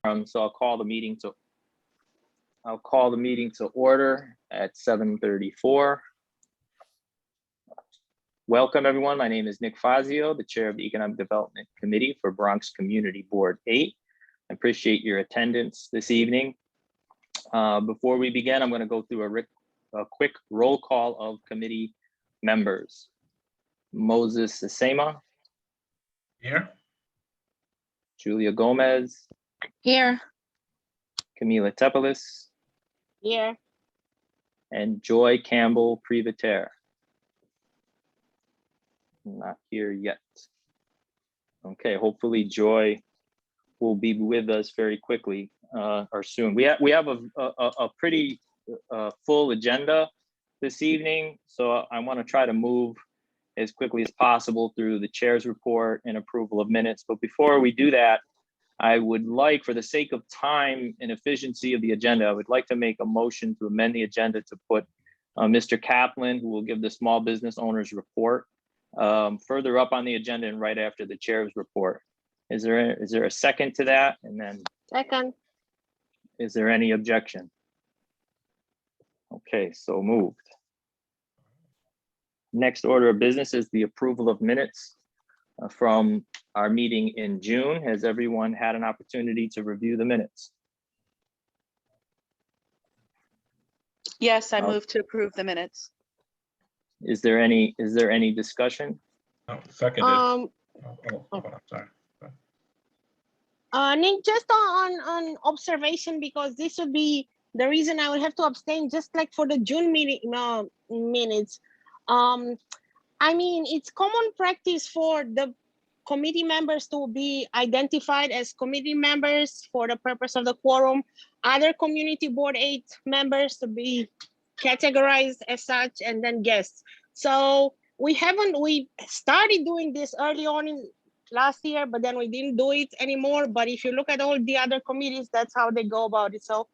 So I'll call the meeting to order at 7:34. Welcome, everyone. My name is Nick Fazio, the Chair of the Economic Development Committee for Bronx Community Board 8. I appreciate your attendance this evening. Before we begin, I'm going to go through a quick roll call of committee members. Moses Sesema. Here. Julia Gomez. Here. Camila Tepelis. Here. And Joy Campbell Privatere. Not here yet. Okay, hopefully Joy will be with us very quickly or soon. We have a pretty full agenda this evening, so I want to try to move as quickly as possible through the chair's report and approval of minutes. But before we do that, I would like, for the sake of time and efficiency of the agenda, I would like to make a motion to amend the agenda to put Mr. Kaplan, who will give the small business owners report, further up on the agenda and right after the chair's report. Is there a second to that? And then Second. Is there any objection? Okay, so moved. Next order of business is the approval of minutes from our meeting in June. Has everyone had an opportunity to review the minutes? Yes, I move to approve the minutes. Is there any discussion? Oh, seconded. Sorry. Nick, just on observation, because this would be the reason I would have to abstain, just like for the June meeting minutes. I mean, it's common practice for the committee members to be identified as committee members for the purpose of the quorum. Other community board 8 members to be categorized as such, and then guests. So we started doing this early on in last year, but then we didn't do it anymore. But if you look at all the other committees, that's how they go about it. So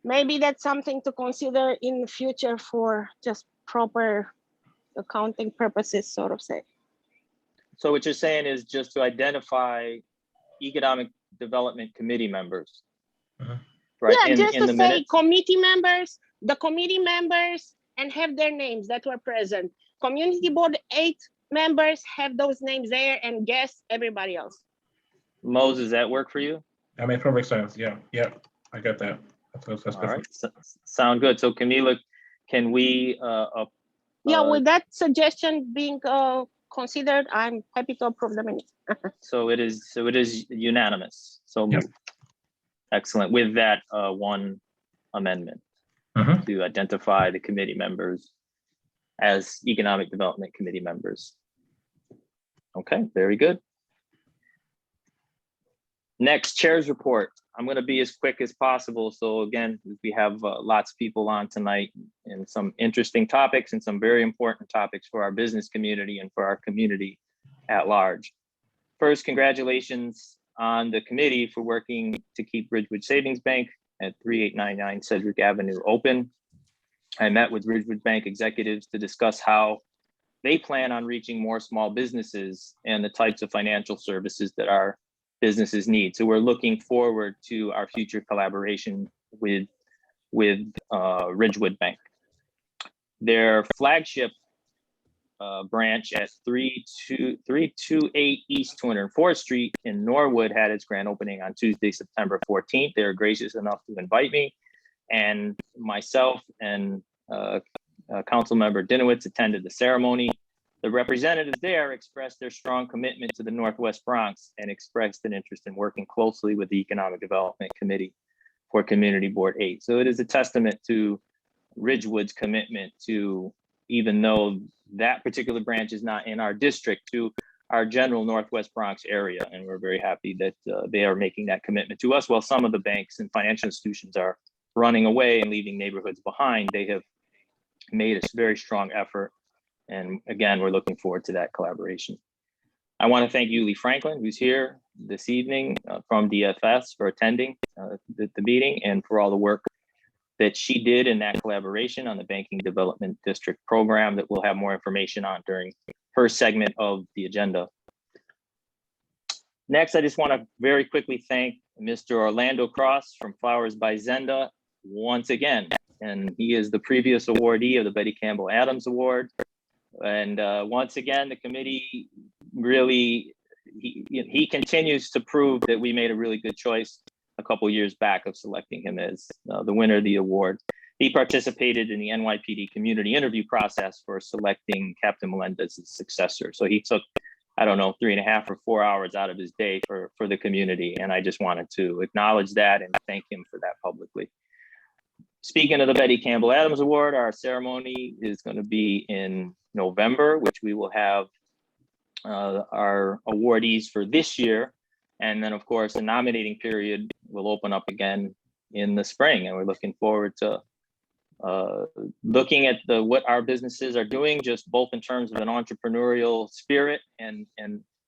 maybe that's something to consider in the future for just proper accounting purposes, sort of say. So what you're saying is just to identify economic development committee members, right? Yeah, just to say minutes? committee members, the committee members, and have their names that were present. Community board 8 members have those names there, and guests, everybody else. Moses, does that work for you? That makes perfect sense. Yeah, I get that. That's All right, sound good. So Camila, can we? With that suggestion being considered, I'm happy to approve the minutes. So it is unanimous. So Yep. Excellent. With that one amendment to identify the committee members as economic development committee members. Okay, very good. Next, chair's report. I'm going to be as quick as possible. So again, we have lots of people on tonight and some interesting topics and some very important topics for our business community and for our community at large. First, congratulations on the committee for working to keep Ridgewood Savings Bank at 3899 Sedgwick Avenue open. I met with Ridgewood Bank executives to discuss how they plan on reaching more small businesses and the types of financial services that our businesses need. So we're looking forward to our future collaboration with Ridgewood Bank. Their flagship branch at 328 East 204th Street in Norwood had its grand opening on Tuesday, September 14th. They were gracious enough to invite me, and myself and Council Member Dinowitz attended the ceremony. The representatives there expressed their strong commitment to the Northwest Bronx and expressed an interest in working closely with the Economic Development Committee for Community Board 8. So it is a testament to Ridgewood's commitment to, even though that particular branch is not in our district, to our general Northwest Bronx area. And we're very happy that they are making that commitment to us. While some of the banks and financial institutions are running away and leaving neighborhoods behind, they have made a very strong effort. And again, we're looking forward to that collaboration. I want to thank Yuli Franklin, who's here this evening from DFS, for attending the meeting and for all the work that she did in that collaboration on the Banking Development District program that we'll have more information on during her segment of the agenda. Next, I just want to very quickly thank Mr. Orlando Cross from Flowers by Zenda once again. And he is the previous awardee of the Betty Campbell Adams Award. And once again, the committee really, he continues to prove that we made a really good choice a couple years back of selecting him as the winner of the award. He participated in the NYPD community interview process for selecting Captain Melendez's successor. So he took, I don't know, 3.5 or 4 hours out of his day for the community. And I just wanted to acknowledge that and thank him for that publicly. Speaking of the Betty Campbell Adams Award, our ceremony is going to be in November, which we will have our awardees for this year. And then, of course, the nominating period will open up again in the spring. And we're looking forward to looking at what our businesses are doing, just both in terms of an entrepreneurial spirit and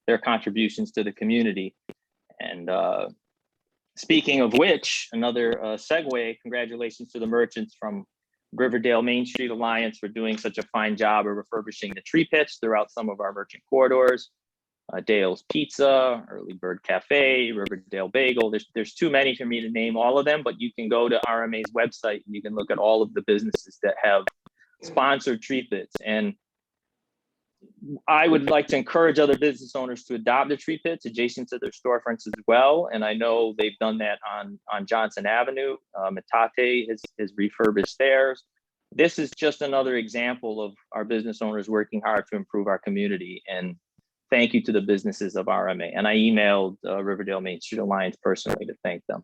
their contributions to the community. And speaking of which, another segue, congratulations to the merchants from Riverdale Main Street Alliance for doing such a fine job of refurbishing the tree pits throughout some of our merchant corridors. Dale's Pizza, Early Bird Cafe, Riverdale Bagel. There's too many for me to name all of them, but you can go to RMA's website and you can look at all of the businesses that have sponsored tree pits. And I would like to encourage other business owners to adopt the tree pits adjacent to their storefronts as well. And I know they've done that on Johnson Avenue. Metate has refurbished theirs. This is just another example of our business owners working hard to improve our community. And thank you to the businesses of RMA. And I emailed Riverdale Main Street Alliance personally to thank them.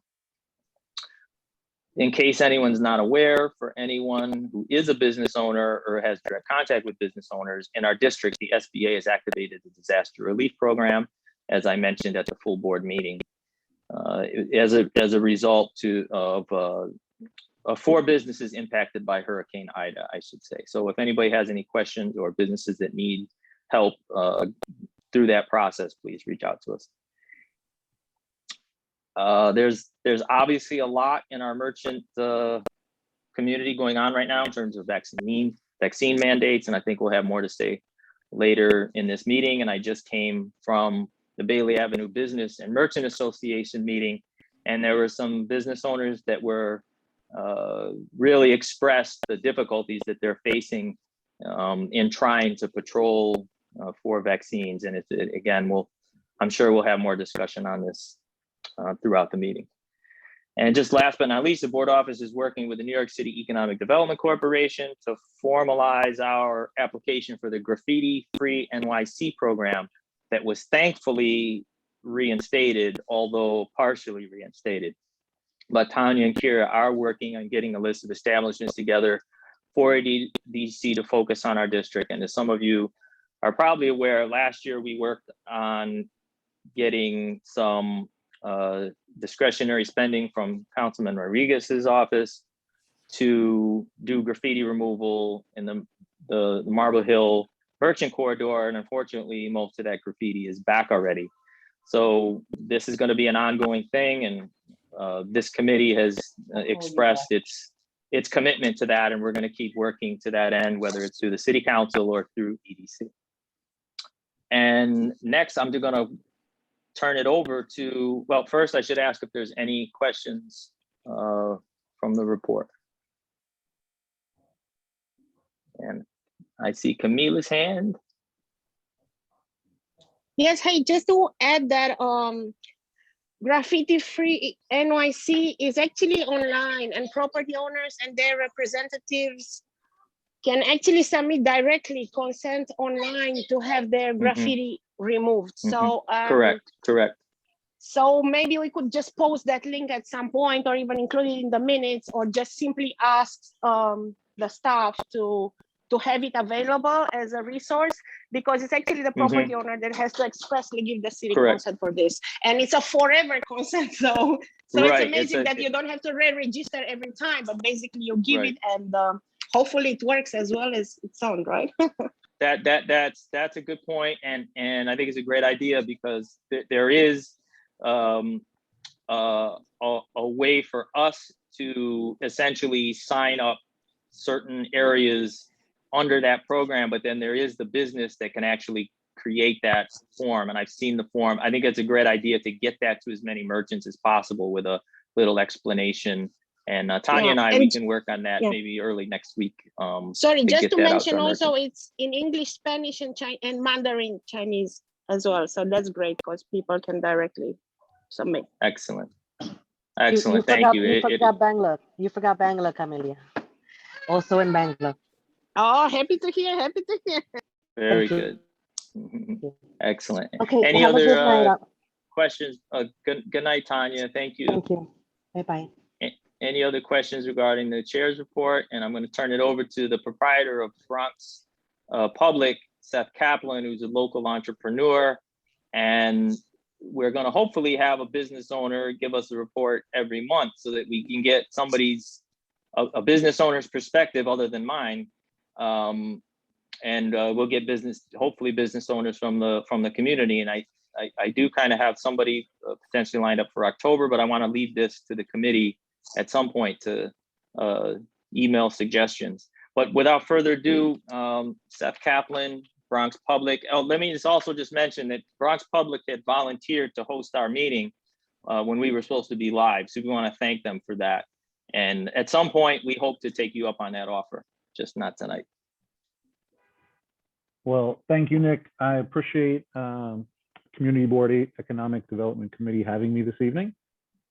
In case anyone's not aware, for anyone who is a business owner or has direct contact with business owners in our district, the SBA has activated the disaster relief program, as I mentioned at the full board meeting, as a result of 4 businesses impacted by Hurricane Ida, I should say. So if anybody has any questions or businesses that need help through that process, please reach out to us. There's obviously a lot in our merchant community going on right now in terms of vaccine mandates, and I think we'll have more to say later in this meeting. And I just came from the Bailey Avenue Business and Merchant Association meeting, and there were some business owners that were really expressed the difficulties that they're facing in trying to patrol for vaccines. And again, I'm sure we'll have more discussion on this throughout the meeting. And just last but not least, the board office is working with the New York City Economic Development Corporation to formalize our application for the graffiti-free NYC program that was thankfully reinstated, although partially reinstated. But Tanya and Kira are working on getting a list of establishments together for ADDC to focus on our district. And as some of you are probably aware, last year we worked on getting some discretionary spending from Councilman Rodriguez's office to do graffiti removal in the Marble Hill merchant corridor. And unfortunately, most of that graffiti is back already. So this is going to be an ongoing thing. And this committee has expressed its commitment to that. And we're going to keep working to that end, whether it's through the city council or through EDC. And next, I'm going to turn it over to, well, first I should ask if there's any questions from the report. And I see Camila's hand. Yes, hey, just to add that Graffiti Free NYC is actually online, and property owners and their representatives can actually submit directly consent online to have their graffiti removed. So Correct. So maybe we could just post that link at some point, or even include it in the minutes, or just simply ask the staff to have it available as a resource, because it's actually the property owner that has to expressly give the city consent for this, and it's a forever consent. So it's amazing that you don't have to re-register every time, but basically you give it, and hopefully it works as well as it sounds, right? That's a good point, and I think it's a great idea, because there is a way for us to essentially sign up certain areas under that program, but then there is the business that can actually create that form, and I've seen the form. I think it's a great idea to get that to as many merchants as possible with a little explanation. And Tanya Yeah, and I, we and- can work on that yeah. maybe early next week. Sorry, to just get to that out to mention our also, merchants. it's in English, Spanish, and and Mandarin Chinese as well. So that's great because people can directly submit. Excellent. You Excellent. Thank forgot, you. you forgot Bangalore. You forgot Bangalore, Camelia. Also in Bangalore. Oh, happy to hear. Happy to hear. Very Thank you. good. Excellent. Okay, Any have a good other night. questions? Good night, Tanya. Thank you. Thank you. Bye-bye. Any other questions regarding the chair's report? And I'm going to turn it over to the proprietor of Bronx Public, Seth Kaplan, who's a local entrepreneur. And we're going to hopefully have a business owner give us a report every month so that we can get somebody's, a business owner's perspective other than mine. And we'll get hopefully business owners from the community. And I do kind of have somebody potentially lined up for October, but I want to leave this to the committee at some point to email suggestions. But without further ado, Seth Kaplan, Bronx Public. Oh, let me also just mention that Bronx Public had volunteered to host our meeting when we were supposed to be live. So we want to thank them for that. And at some point, we hope to take you up on that offer, just not tonight. Well, thank you, Nick. I appreciate Community Board Economic Development Committee having me this evening.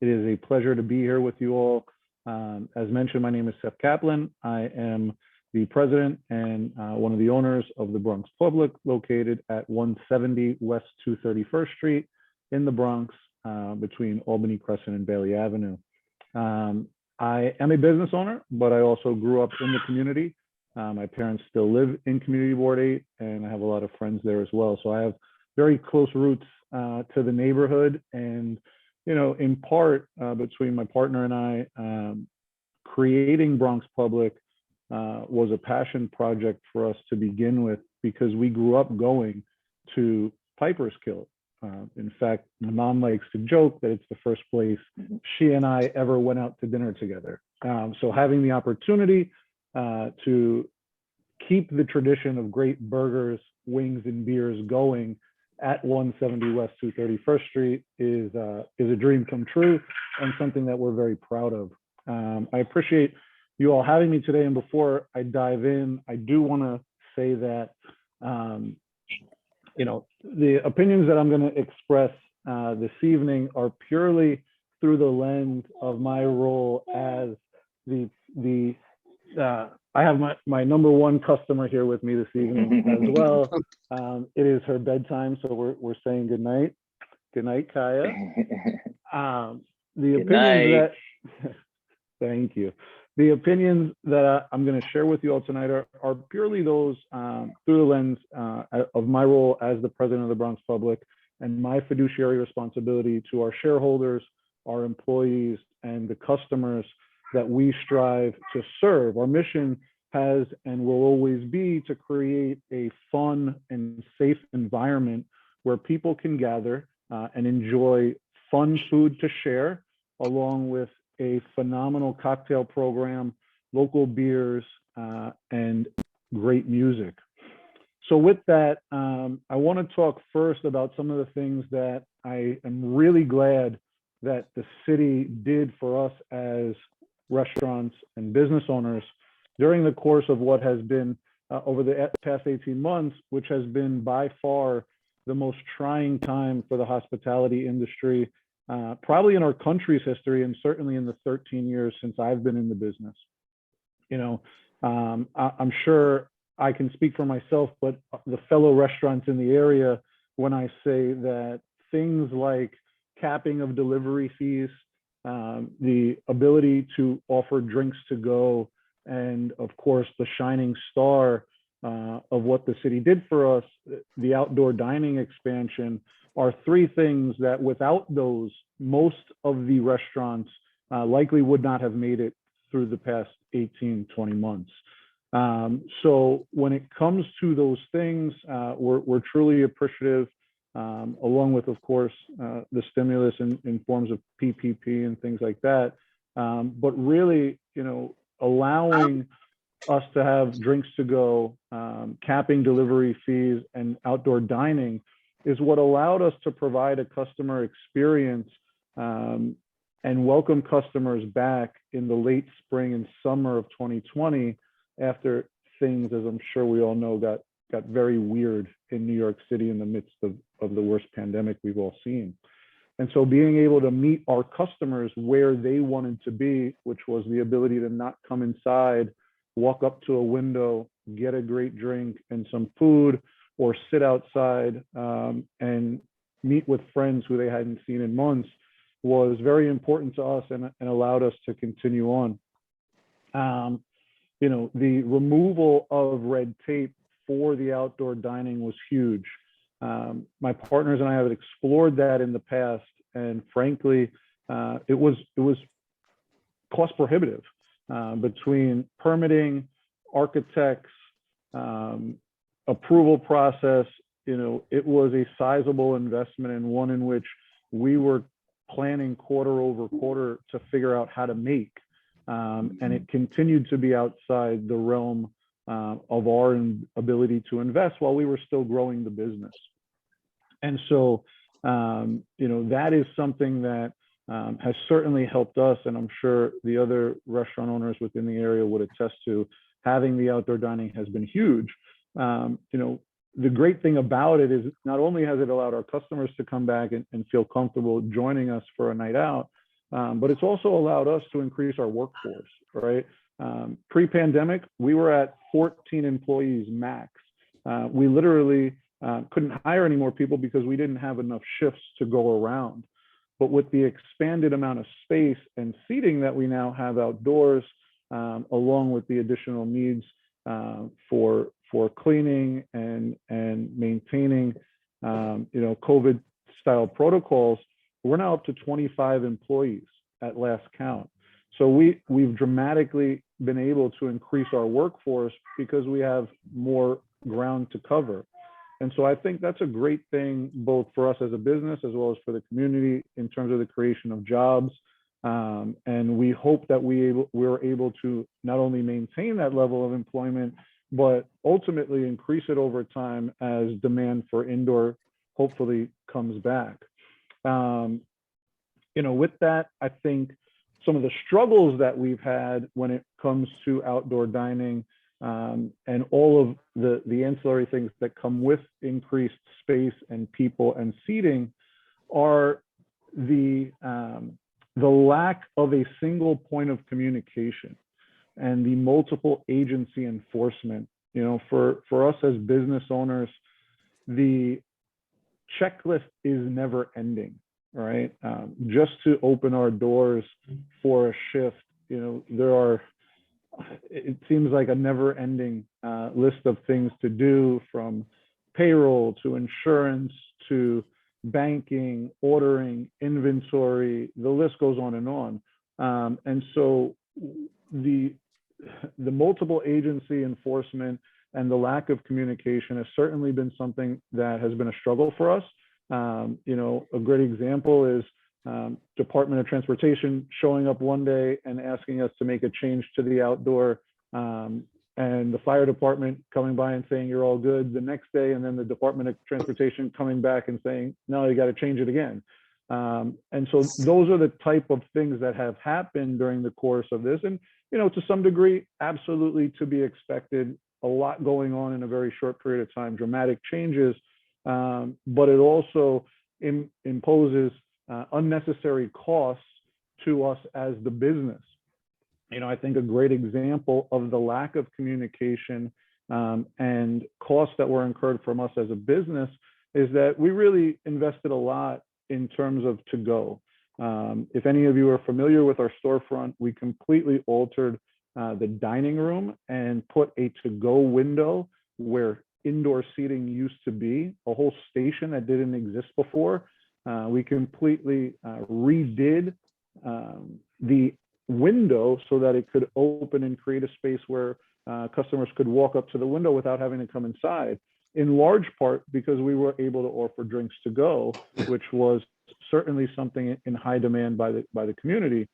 It is a pleasure to be here with you all. As mentioned, my name is Seth Kaplan. I am the president and one of the owners of the Bronx Public, located at 170 West 231st Street in the Bronx, between Albany Crescent and Bailey Avenue. I am a business owner, but I also grew up in the community. My parents still live in Community Board 8, and I have a lot of friends there as well. So I have very close roots to the neighborhood. And, you know, in part, between my partner and I, creating Bronx Public was a passion project for us to begin with, because we grew up going to Piper's Kill. In fact, my mom likes to joke that it's the first place she and I ever went out to dinner together. So having the opportunity to keep the tradition of great burgers, wings, and beers going at 170 West 231st Street is a dream come true, and something that we're very proud of. I appreciate you all having me today. And before I dive in, I do want to say that you know, the opinions that I'm going to express this evening are purely through the lens of my role as I have my number one customer here with me this evening as well. It is her bedtime, so we're saying good night. Good night, Kaya. The opinions that thank you. The opinions that I'm going to share with you all tonight are purely those through the lens of my role as the president of the Bronx Public, and my fiduciary responsibility to our shareholders, our employees, and the customers that we strive to serve. Our mission has and will always be to create a fun and safe environment where people can gather and enjoy fun food to share, along with a phenomenal cocktail program, local beers, and great music. So with that, I want to talk first about some of the things that I am really glad that the city did for us as restaurants and business owners during the course of what has been over the past 18 months, which has been by far the most trying time for the hospitality industry, probably in our country's history, and certainly in the 13 years since I've been in the business. You know, I'm sure I can speak for myself, but the fellow restaurants in the area, when I say that things like capping of delivery fees, the ability to offer drinks to go, and of course, the shining star of what the city did for us, the outdoor dining expansion, are three things that without those, most of the restaurants likely would not have made it through the past 18, 20 months. So when it comes to those things, we're truly appreciative, along with, of course, the stimulus in forms of PPP and things like that. But really, you know, allowing us to have drinks to go, capping delivery fees and outdoor dining is what allowed us to provide a customer experience and welcome customers back in the late spring and summer of 2020 after things, as I'm sure we all know, got very weird in New York City in the midst of the worst pandemic we've all seen. And so being able to meet our customers where they wanted to be, which was the ability to not come inside, walk up to a window, get a great drink and some food, or sit outside and meet with friends who they hadn't seen in months, was very important to us and allowed us to continue on. You know, the removal of red tape for the outdoor dining was huge. My partners and I have explored that in the past, and frankly, it was cost prohibitive between permitting, architects, approval process. You know, it was a sizable investment and one in which we were planning quarter over quarter to figure out how to make. And it continued to be outside the realm of our ability to invest while we were still growing the business. And so, you know, that is something that has certainly helped us, and I'm sure the other restaurant owners within the area would attest to. Having the outdoor dining has been huge. You know, the great thing about it is not only has it allowed our customers to come back and feel comfortable joining us for a night out, but it's also allowed us to increase our workforce, right? Pre-pandemic, we were at 14 employees max. We literally couldn't hire any more people because we didn't have enough shifts to go around. But with the expanded amount of space and seating that we now have outdoors, along with the additional needs for cleaning and maintaining, you know, COVID style protocols, we're now up to 25 employees at last count. So we've dramatically been able to increase our workforce because we have more ground to cover. And so I think that's a great thing, both for us as a business, as well as for the community in terms of the creation of jobs. And we hope that we're able to not only maintain that level of employment, but ultimately increase it over time as demand for indoor hopefully comes back. You know, with that, I think some of the struggles that we've had when it comes to outdoor dining and all of the ancillary things that come with increased space and people and seating are the lack of a single point of communication and the multiple agency enforcement. You know, for us as business owners, the checklist is never ending, right? Just to open our doors for a shift, you know, it seems like a never ending list of things to do, from payroll to insurance to banking, ordering, inventory, the list goes on and on. And so the multiple agency enforcement and the lack of communication has certainly been something that has been a struggle for us. You know, a great example is Department of Transportation showing up one day and asking us to make a change to the outdoor, and the fire department coming by and saying you're all good the next day, and then the Department of Transportation coming back and saying no, you got to change it again. And so those are the type of things that have happened during the course of this, and you know, to some degree, absolutely to be expected. A lot going on in a very short period of time, dramatic changes, but it also imposes unnecessary costs to us as the business. You know, I think a great example of the lack of communication and costs that were incurred from us as a business is that we really invested a lot in terms of to-go. If any of you are familiar with our storefront, we completely altered the dining room and put a to-go window where indoor seating used to be, a whole station that didn't exist before. We completely redid the window so that it could open and create a space where customers could walk up to the window without having to come inside, in large part because we were able to offer drinks to go, which was certainly something in high demand by the community.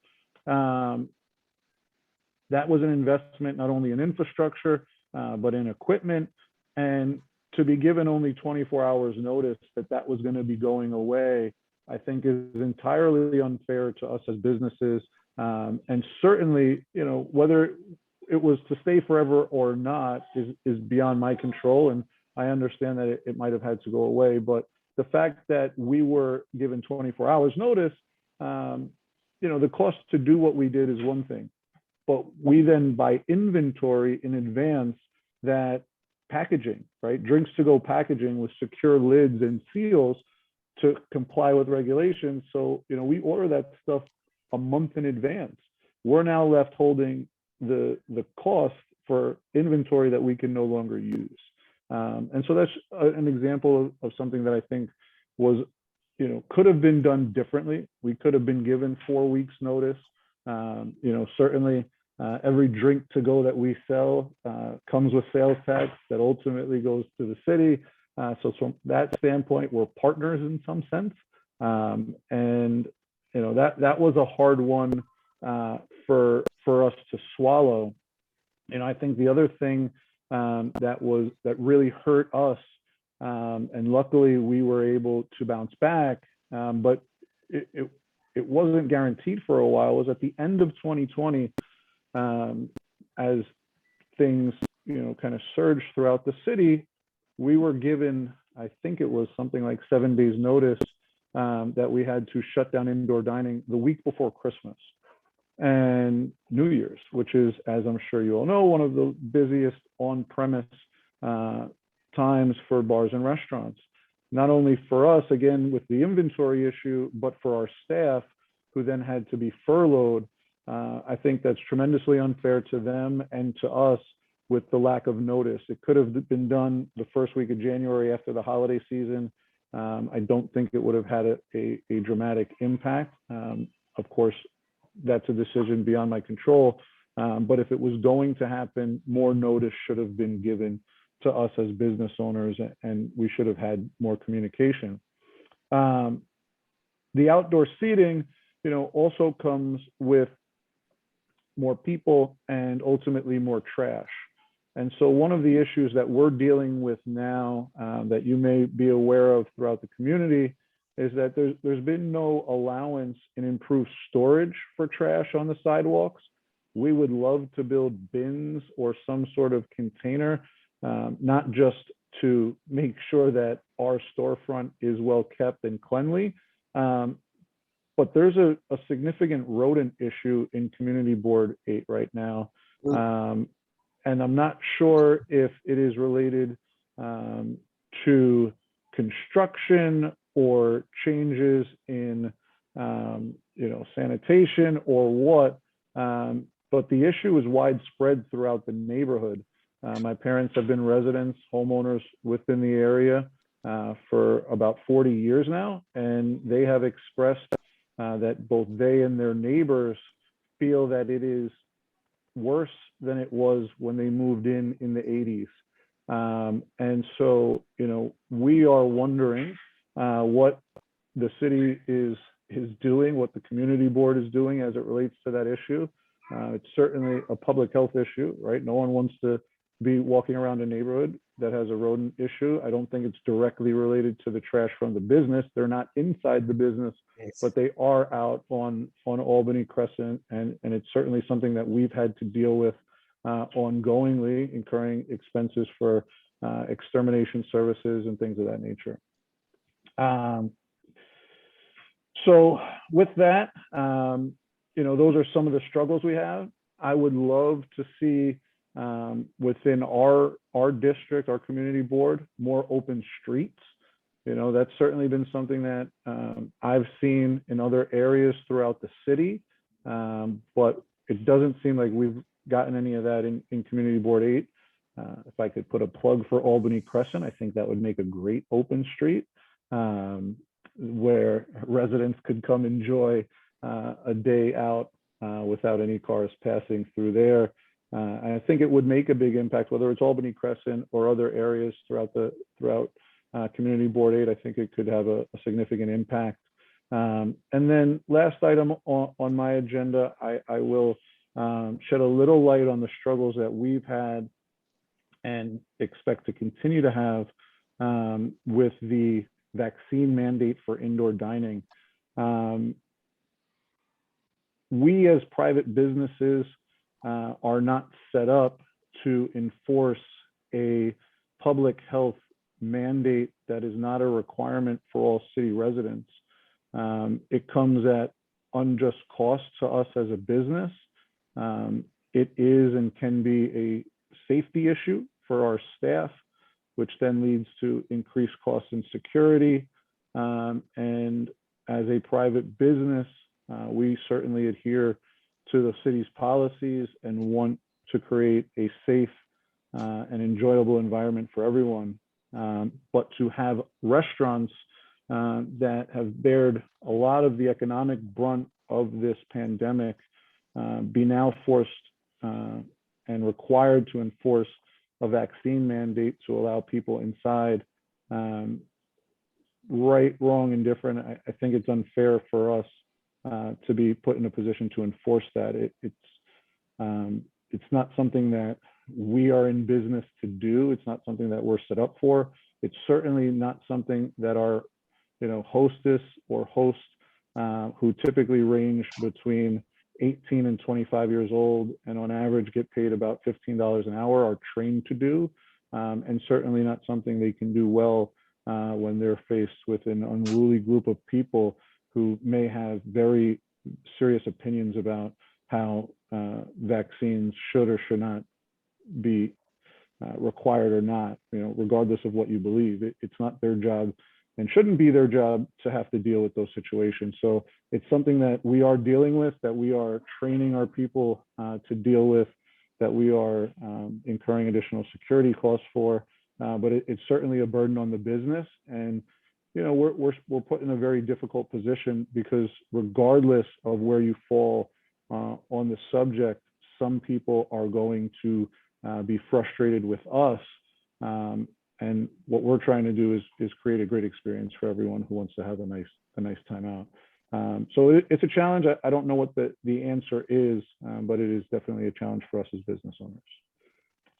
that was an investment not only in infrastructure, but in equipment. And to be given only 24 hours notice that that was going to be going away, I think is entirely unfair to us as businesses. And certainly, you know, whether it was to stay forever or not is beyond my control. And I understand that it might have had to go away, but the fact that we were given 24 hours notice, you know, the cost to do what we did is one thing, but we then buy inventory in advance that packaging, right? Drinks to go packaging with secure lids and seals to comply with regulations. So, you know, we order that stuff a month in advance. We're now left holding the cost for inventory that we can no longer use. And so that's an example of something that I think was, you know, could have been done differently. We could have been given 4 weeks notice. You know, certainly every drink to go that we sell comes with sales tax that ultimately goes to the city. So from that standpoint, we're partners in some sense. And, you know, that was a hard one for us to swallow. You know, I think the other thing that really hurt us, and luckily we were able to bounce back, but it wasn't guaranteed for a while, was at the end of 2020, as things, you know, kind of surged throughout the city, we were given, I think it was something like 7 days notice that we had to shut down indoor dining the week before Christmas and New Year's, which is, as I'm sure you all know, one of the busiest on-premise times for bars and restaurants. Not only for us, again, with the inventory issue, but for our staff who then had to be furloughed. I think that's tremendously unfair to them and to us with the lack of notice. It could have been done the first week of January after the holiday season. I don't think it would have had a dramatic impact. Of course, that's a decision beyond my control. But if it was going to happen, more notice should have been given to us as business owners, and we should have had more communication. The outdoor seating, you know, also comes with more people and ultimately more trash. And so one of the issues that we're dealing with now that you may be aware of throughout the community is that there's been no allowance in improved storage for trash on the sidewalks. We would love to build bins or some sort of container, not just to make sure that our storefront is well kept and cleanly, but there's a significant rodent issue in Community Board 8 right now. And I'm not sure if it is related to construction or changes in you know, sanitation or what, but the issue is widespread throughout the neighborhood. My parents have been residents, homeowners within the area for about 40 years now, and they have expressed that both they and their neighbors feel that it is worse than it was when they moved in the 80s. And so, you know, we are wondering what the city is doing, what the community board is doing as it relates to that issue. It's certainly a public health issue, right? No one wants to be walking around a neighborhood that has a rodent issue. I don't think it's directly related to the trash from the business. They're not inside the business, but they are out on Albany Crescent, and it's certainly something that we've had to deal with ongoingly, incurring expenses for extermination services and things of that nature. So with that, you know, those are some of the struggles we have. I would love to see within our district, our community board, more open streets. You know, that's certainly been something that I've seen in other areas throughout the city, but it doesn't seem like we've gotten any of that in Community Board 8. If I could put a plug for Albany Crescent, I think that would make a great open street where residents could come enjoy a day out without any cars passing through there. And I think it would make a big impact, whether it's Albany Crescent or other areas throughout Community Board 8. I think it could have a significant impact. And then last item on my agenda, I will shed a little light on the struggles that we've had and expect to continue to have with the vaccine mandate for indoor dining. We as private businesses are not set up to enforce a public health mandate that is not a requirement for all city residents. It comes at unjust cost to us as a business. It is and can be a safety issue for our staff, which then leads to increased costs in security. And as a private business, we certainly adhere to the city's policies and want to create a safe and enjoyable environment for everyone. But to have restaurants that have bared a lot of the economic brunt of this pandemic be now forced and required to enforce a vaccine mandate to allow people inside, right, wrong, and different, I think it's unfair for us to be put in a position to enforce that. It's not something that we are in business to do. It's not something that we're set up for. It's certainly not something that our, hostess or host, who typically range between 18 and 25 years old and on average get paid about $15 an hour, are trained to do, and certainly not something they can do well when they're faced with an unruly group of people who may have very serious opinions about how vaccines should or should not be required or not, regardless of what you believe. It's not their job and shouldn't be their job to have to deal with those situations. So it's something that we are dealing with, that we are training our people to deal with, that we are incurring additional security costs for, but it's certainly a burden on the business. And we're put in a very difficult position because regardless of where you fall on the subject, some people are going to be frustrated with us. And what we're trying to do is create a great experience for everyone who wants to have a nice time out. So it's a challenge. I don't know what the answer is, but it is definitely a challenge for us as business owners.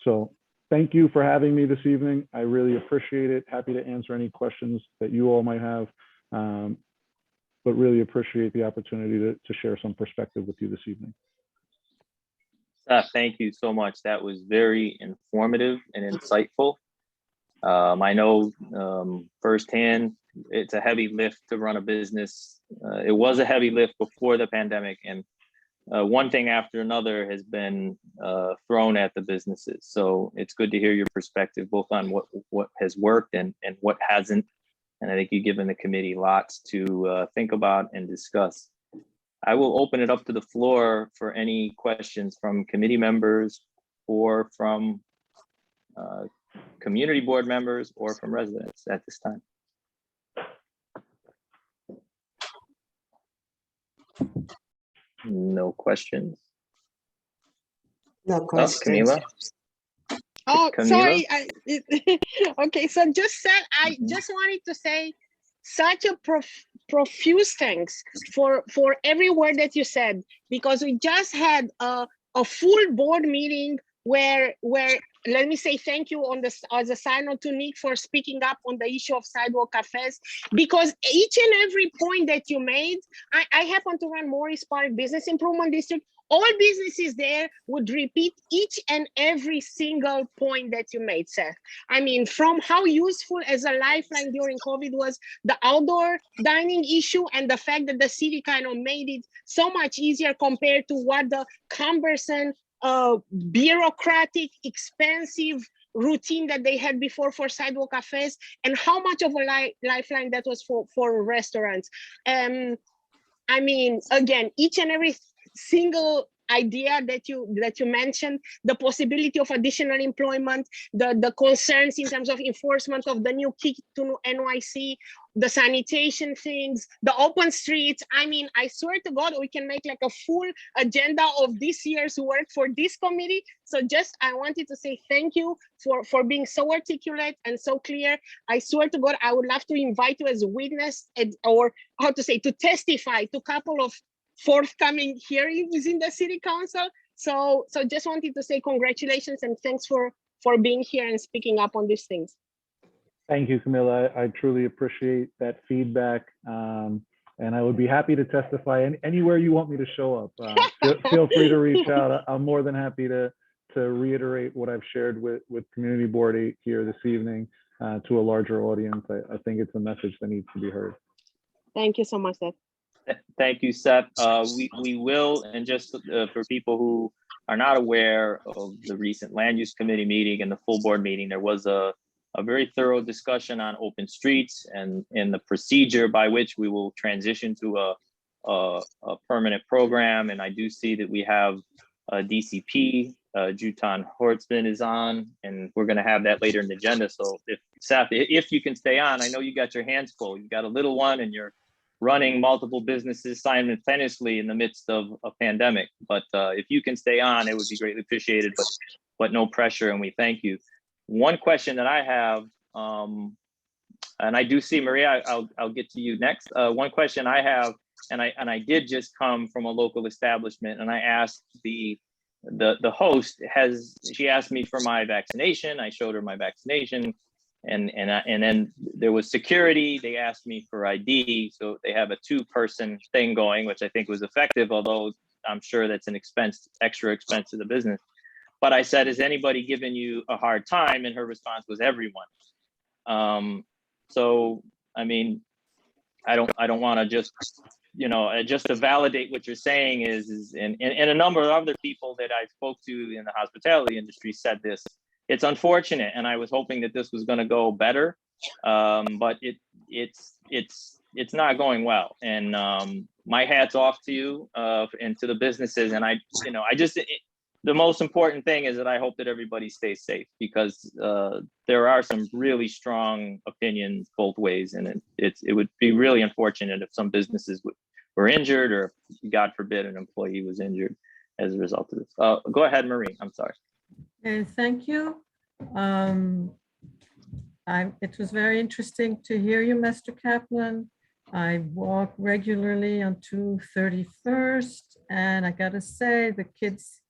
So thank you for having me this evening. I really appreciate it. Happy to answer any questions that you all might have, but really appreciate the opportunity to share some perspective with you this evening. Thank you so much. That was very informative and insightful. I know firsthand, it's a heavy lift to run a business. It was a heavy lift before the pandemic, and one thing after another has been thrown at the businesses. So it's good to hear your perspective, both on what has worked and what hasn't. And I think you've given the committee lots to think about and discuss. I will open it up to the floor for any questions from committee members or from community board members or from residents at this time. No questions. No questions. Camila? Oh, Camila? sorry. Okay, so I just wanted to say such a profuse thanks for every word that you said, because we just had a full board meeting where let me say thank you as a sign note to Nick for speaking up on the issue of sidewalk cafes, because each and every point that you made, I happen to run Morris Park Business Improvement District. All businesses there would repeat each and every single point that you made, Seth. I mean, from how useful as a lifeline during COVID was the outdoor dining issue, and the fact that the city kind of made it so much easier compared to what the cumbersome, bureaucratic, expensive routine that they had before for sidewalk cafes, and how much of a lifeline that was for restaurants. I mean, again, each and every single idea that you mentioned, the possibility of additional employment, the concerns in terms of enforcement of the new kick to NYC, the sanitation things, the open streets. I mean, I swear to God, we can make like a full agenda of this year's work for this committee. So I wanted to say thank you for being so articulate and so clear. I swear to God, I would love to invite you as a witness, or how to say, to testify to a couple of forthcoming hearings in the city council. So just wanted to say congratulations and thanks for being here and speaking up on these things. Thank you, Camilla. I truly appreciate that feedback. And I would be happy to testify anywhere you want me to show up. Feel free to reach out. I'm more than happy to reiterate what I've shared with Community Board here this evening to a larger audience. I think it's a message that needs to be heard. Thank you so much, Seth. Thank you, Seth. We will, and just for people who are not aware of the recent Land Use Committee meeting and the full board meeting, there was a very thorough discussion on open streets and the procedure by which we will transition to a permanent program. And I do see that we have DCP, Jutan Hortzman is on, and we're going to have that later in the agenda. So if Seth, if you can stay on, I know you got your hands full. You got a little one and you're running multiple businesses simultaneously in the midst of a pandemic. But if you can stay on, it would be greatly appreciated, but no pressure, and we thank you. One question that I have, and I do see Maria, I'll get to you next. One question I have, and I did just come from a local establishment, and I asked the host, she asked me for my vaccination. I showed her my vaccination, and then there was security. They asked me for ID, so they have a 2-person thing going, which I think was effective, although I'm sure that's an extra expense to the business. But I said, is anybody giving you a hard time? And her response was everyone. So, I mean, I don't want to just, just to validate what you're saying and a number of other people that I spoke to in the hospitality industry said this. It's unfortunate, and I was hoping that this was going to go better, but it's not going well. And my hat's off to you and to the businesses. And the most important thing is that I hope that everybody stays safe, because there are some really strong opinions both ways, and it would be really unfortunate if some businesses were injured, or God forbid an employee was injured as a result of this. Go ahead, Marie. I'm sorry. Thank you. It was very interesting to hear you, Mr. Kaplan. I walk regularly on 231st, and I gotta say, the kids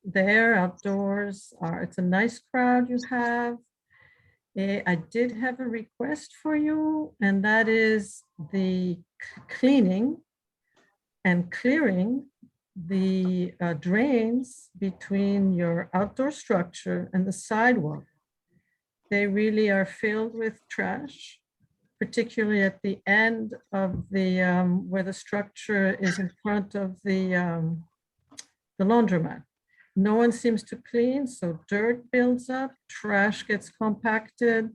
there outdoors it's a nice crowd you have. I did have a request for you, and that is the cleaning and clearing the drains between your outdoor structure and the sidewalk. They really are filled with trash, particularly at the end of the where the structure is in front of the laundromat. No one seems to clean, so dirt builds up, trash gets compacted,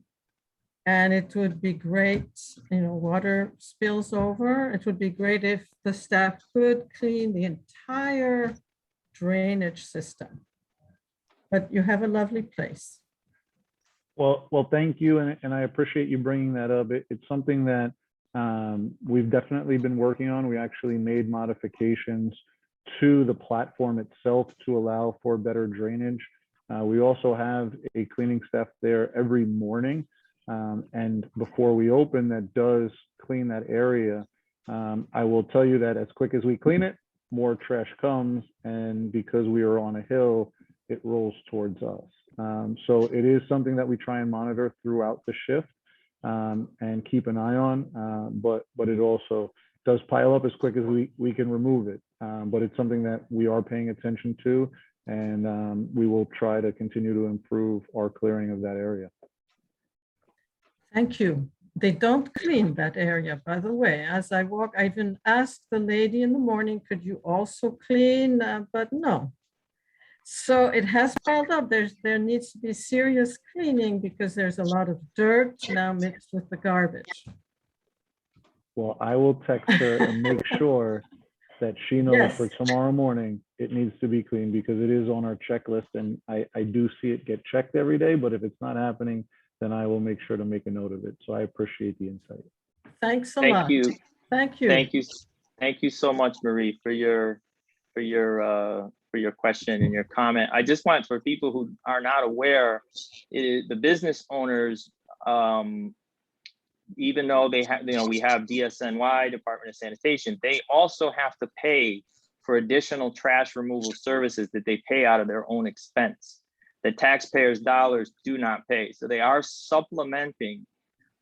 and it would be great, water spills over. It would be great if the staff could clean the entire drainage system. But you have a lovely place. Well, thank you, and I appreciate you bringing that up. It's something that we've definitely been working on. We actually made modifications to the platform itself to allow for better drainage. We also have a cleaning staff there every morning, and before we open, that does clean that area. I will tell you that as quick as we clean it, more trash comes, and because we are on a hill, it rolls towards us. So it is something that we try and monitor throughout the shift and keep an eye on, but it also does pile up as quick as we can remove it. But it's something that we are paying attention to, and we will try to continue to improve our clearing of that area. Thank you. They don't clean that area, by the way. As I walk, I even asked the lady in the morning, could you also clean? But no. So it has piled up. There needs to be serious cleaning because there's a lot of dirt now mixed with the garbage. Well, I will text her and make sure that she knows Yes. for tomorrow morning it needs to be cleaned, because it is on our checklist, and I do see it get checked every day, but if it's not happening, then I will make sure to make a note of it. So I appreciate the insight. Thanks a Thank lot. you. Thank you. Thank you so much, Marie, for your question and your comment. I just want, for people who are not aware, the business owners, even though they have, we have DSNY, Department of Sanitation, they also have to pay for additional trash removal services that they pay out of their own expense. The taxpayers' dollars do not pay. So they are supplementing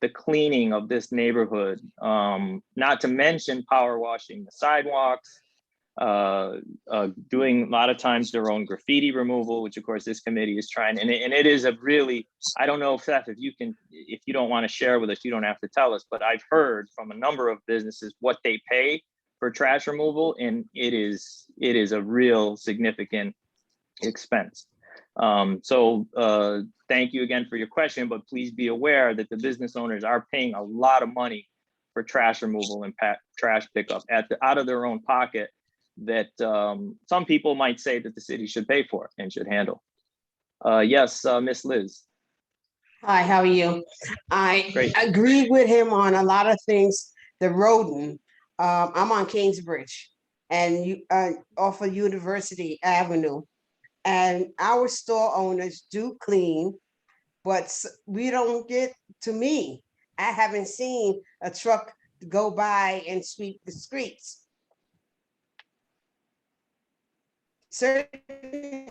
the cleaning of this neighborhood, not to mention power washing the sidewalks, doing a lot of times their own graffiti removal, which of course this committee is trying, and it is a really, I don't know, Seth, if you don't want to share with us, you don't have to tell us, but I've heard from a number of businesses what they pay for trash removal, and it is a real significant expense. Thank you again for your question, but please be aware that the business owners are paying a lot of money for trash removal and trash pickup out of their own pocket that some people might say that the city should pay for and should handle. Yes, Miss Liz. Hi, how are you? I Great. agree with him on a lot of things. The Roden, I'm on Kingsbridge and you off of University Avenue. And our store owners do clean, but we don't get, to me, I haven't seen a truck go by and sweep the streets. Certain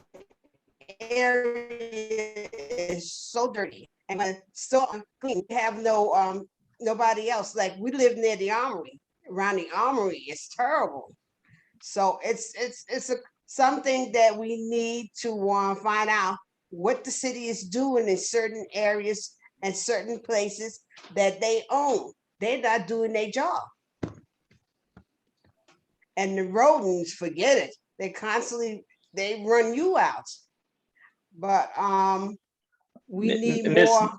area is so dirty and when store unclean, we have no nobody else. Like we live near the armory, around the armory, it's terrible. So it's something that we need to find out what the city is doing in certain areas and certain places that they own. They're not doing their job. And the rodents, forget it. They run you out. But we need more.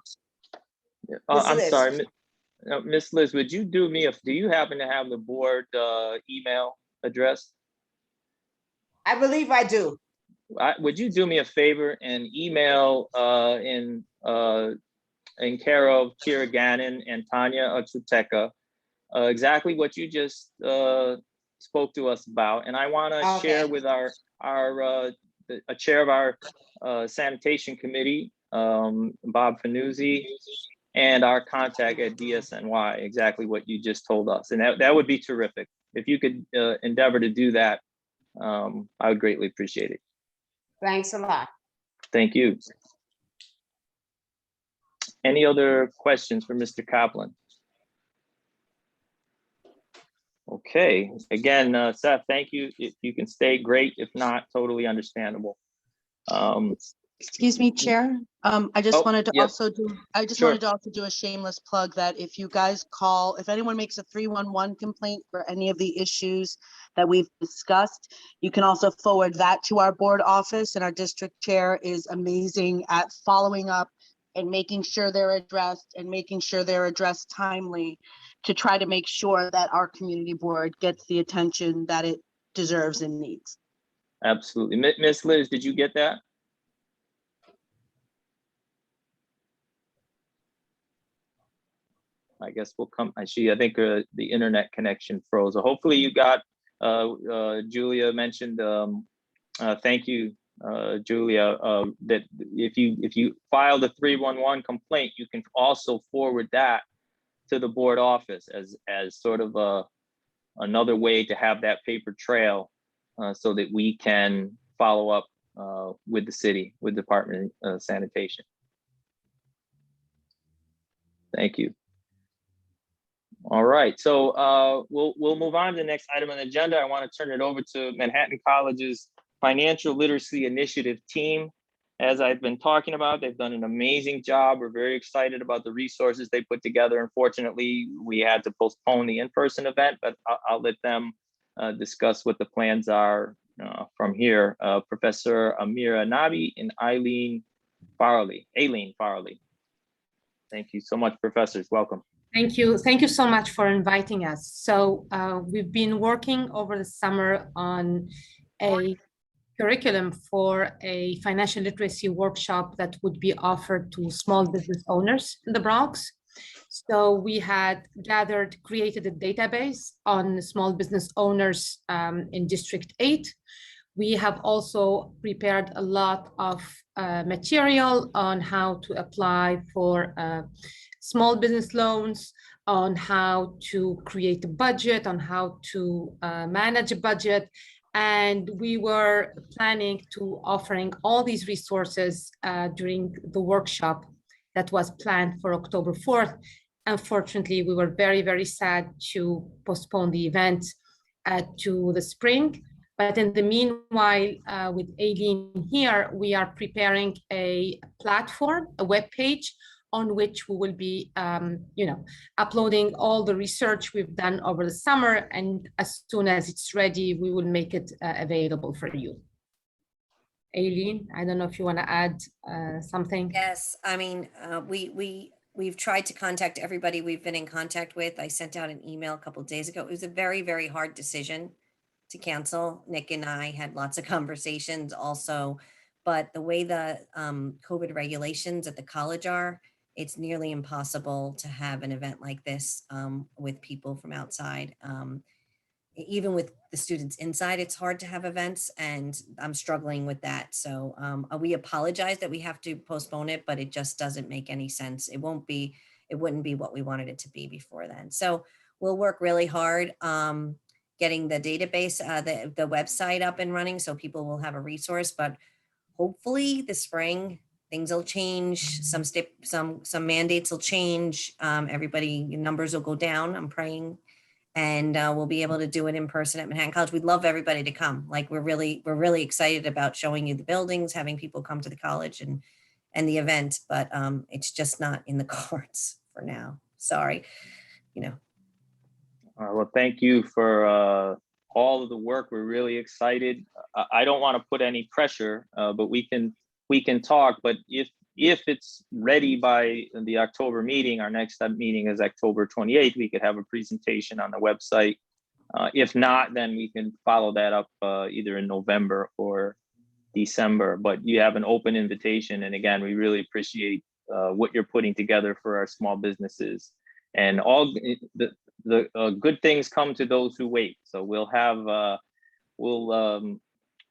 I'm sorry, Miss Liz, would you do you happen to have the board email address? I believe I do. Would you do me a favor and email in care of Kira Gannon and Tanya Otsuteca exactly what you just spoke to us about, and I want to share with our chair of our sanitation committee, Bob Fanuzzi, and our contact at DSNY exactly what you just told us, and that would be terrific if you could endeavor to do that. I would greatly appreciate it. Thanks a lot. Thank you. Any other questions for Mr. Kaplan? Okay, again, Seth, thank you. If you can stay, great. If not, totally understandable. Excuse me, Chair. I just wanted to yes. also do a shameless plug that if you guys call, if anyone makes a 311 complaint for any of the issues that we've discussed, you can also forward that to our board office, and our district chair is amazing at following up and making sure they're addressed and making sure they're addressed timely to try to make sure that our community board gets the attention that it deserves and needs. Absolutely. Miss Liz, did you get that? I guess we'll come. I think the internet connection froze. So hopefully you got. Julia mentioned. Thank you, Julia. That if you file the 311 complaint, you can also forward that to the board office as sort of another way to have that paper trail, so that we can follow up with the city, with Department of Sanitation. Thank you. All right, so we'll move on to the next item on the agenda. I want to turn it over to Manhattan College's Financial Literacy Initiative team. As I've been talking about, they've done an amazing job. We're very excited about the resources they put together. Unfortunately, we had to postpone the in-person event, but I'll let them discuss what the plans are from here. Professor Amira Nabi and Aileen Farley. Thank you so much, professors. Welcome. Thank you. Thank you so much for inviting us. So we've been working over the summer on a curriculum for a financial literacy workshop that would be offered to small business owners in the Bronx. So we had created a database on small business owners in District 8. We have also prepared a lot of material on how to apply for small business loans, on how to create a budget, on how to manage a budget, And we were planning to offering all these resources during the workshop that was planned for October 4th. Unfortunately, we were very, very sad to postpone the event to the spring. But in the meanwhile, with Aileen here, we are preparing a platform, a web page, on which we will be, uploading all the research we've done over the summer. And as soon as it's ready, we will make it available for you. Aileen, I don't know if you want to add something. Yes, I mean, we've tried to contact everybody we've been in contact with. I sent out an email a couple of days ago. It was a very, very hard decision to cancel. Nick and I had lots of conversations also, but the way the COVID regulations at the college are, it's nearly impossible to have an event like this with people from outside. Even with the students inside, it's hard to have events, and I'm struggling with that. So we apologize that we have to postpone it, but it just doesn't make any sense. It wouldn't be what we wanted it to be before then. So we'll work really hard getting the database, the website up and running so people will have a resource, but hopefully this spring things will change. Some mandates will change. Everybody, numbers will go down. I'm praying. And we'll be able to do it in person at Manhattan College. We'd love everybody to come. Like we're really excited about showing you the buildings, having people come to the college and the event, but it's just not in the cards for now. Sorry, Well, thank you for all of the work. We're really excited. I don't want to put any pressure, but we can talk. But if it's ready by the October meeting, our next meeting is October 28th, we could have a presentation on the website. If not, then we can follow that up either in November or December. But you have an open invitation. And again, we really appreciate what you're putting together for our small businesses. And all the good things come to those who wait. So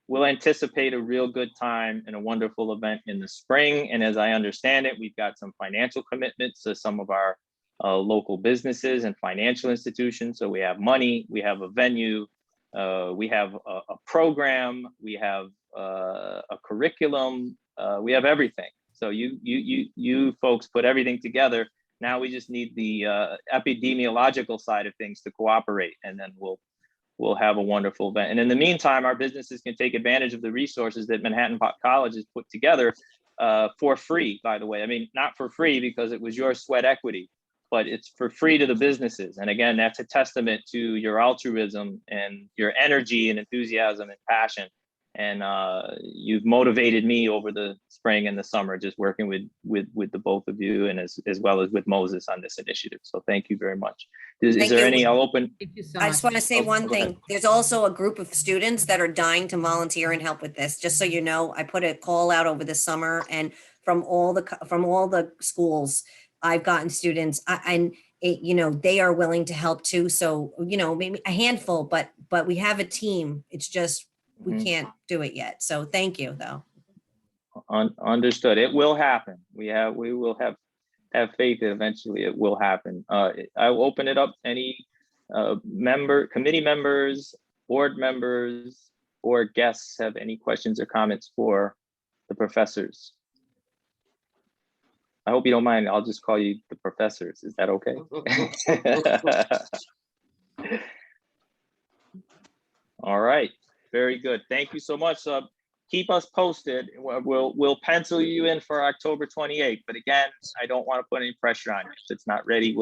we'll anticipate a real good time and a wonderful event in the spring. And as I understand it, we've got some financial commitments to some of our local businesses and financial institutions. So we have money, we have a venue, we have a program, we have a curriculum, we have everything. So you folks put everything together. Now we just need the epidemiological side of things to cooperate, and then we'll have a wonderful event. And in the meantime, our businesses can take advantage of the resources that Manhattan College has put together for free, by the way. I mean, not for free because it was your sweat equity, but it's for free to the businesses. And again, that's a testament to your altruism and your energy and enthusiasm and passion. And you've motivated me over the spring and the summer, just working with the both of you, and as well as with Moses on this initiative. So thank you very much. Is Thank there you. any? I'll open. Thank you so I much. just want to say one go ahead. thing. There's also a group of students that are dying to volunteer and help with this. Just so you know, I put a call out over the summer, and from all the schools, I've gotten students, they are willing to help too. So, maybe a handful, but we have a team. It's just, we can't do it yet. So thank you though. Understood. It will happen. We will have faith that eventually it will happen. I will open it up. Any committee members, board members, or guests have any questions or comments for the professors? I hope you don't mind. I'll just call you the professors. Is that okay? All right. Very good. Thank you so much. Keep us posted. We'll pencil you in for October 28th. But again, I don't want to put any pressure on you. If it's not ready,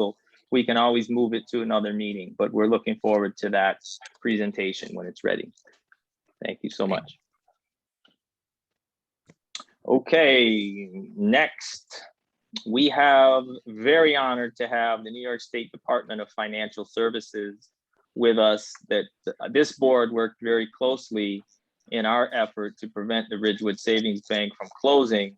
we can always move it to another meeting. But we're looking forward to that presentation when it's ready. Thank you so much. Okay, next. We have very honored to have the New York State Department of Financial Services with us. That this board worked very closely in our effort to prevent the Ridgewood Savings Bank from closing.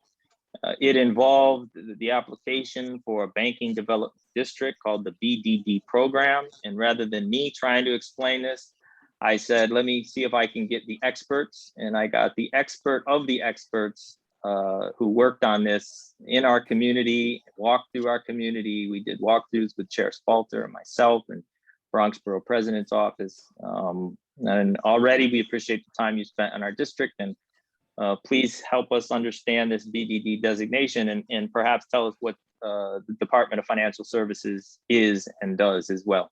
It involved the application for a banking development district called the BDD program. And rather than me trying to explain this, I said, let me see if I can get the experts. And I got the expert of the experts who worked on this in our community, walked through our community. We did walkthroughs with Chair Spalter and myself and Bronx Borough President's Office. And already we appreciate the time you spent on our district, and please help us understand this BDD designation and perhaps tell us what the Department of Financial Services is and does as well.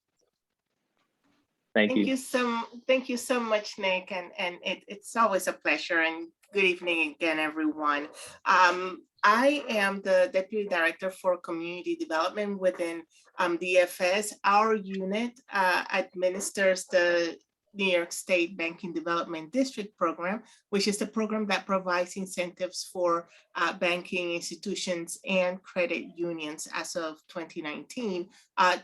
Thank you. Thank you so much, Nick. And it's always a pleasure, and good evening again, everyone. I am the Deputy Director for Community Development within DFS. Our unit administers the New York State Banking Development District Program, which is the program that provides incentives for banking institutions and credit unions as of 2019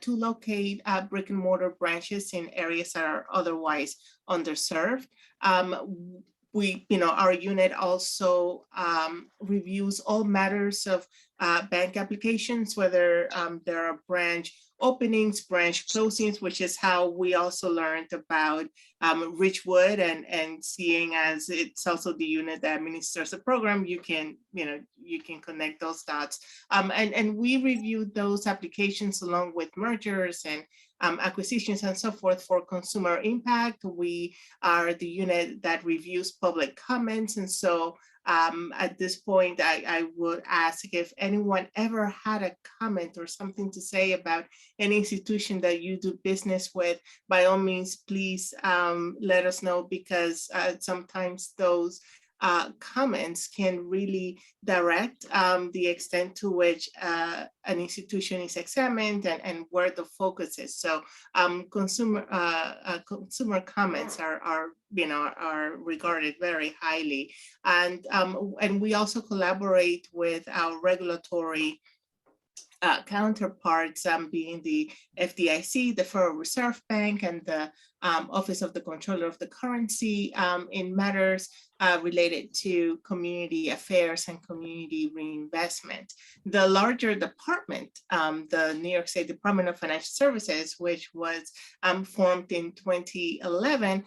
to locate brick and mortar branches in areas that are otherwise underserved. Our unit also reviews all matters of bank applications, whether there are branch openings, branch closings, which is how we also learned about Richwood, and seeing as it's also the unit that administers the program, you can connect those dots. And we reviewed those applications along with mergers and acquisitions and so forth for consumer impact. We are the unit that reviews public comments. And so at this point, I would ask if anyone ever had a comment or something to say about any institution that you do business with, by all means, please let us know, because sometimes those comments can really direct the extent to which an institution is examined and where the focus is. So consumer comments are regarded very highly, and we also collaborate with our regulatory counterparts, being the FDIC, the Federal Reserve Bank, and the Office of the Comptroller of the Currency in matters related to community affairs and community reinvestment. The larger department, the New York State Department of Financial Services, which was formed in 2011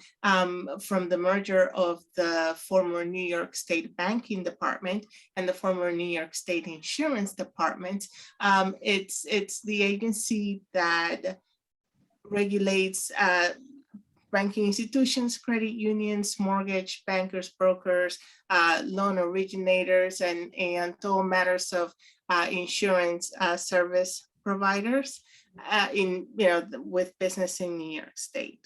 from the merger of the former New York State Banking Department and the former New York State Insurance Department. It's the agency that regulates banking institutions, credit unions, mortgage bankers, brokers, loan originators, and all matters of insurance service providers with business in New York State.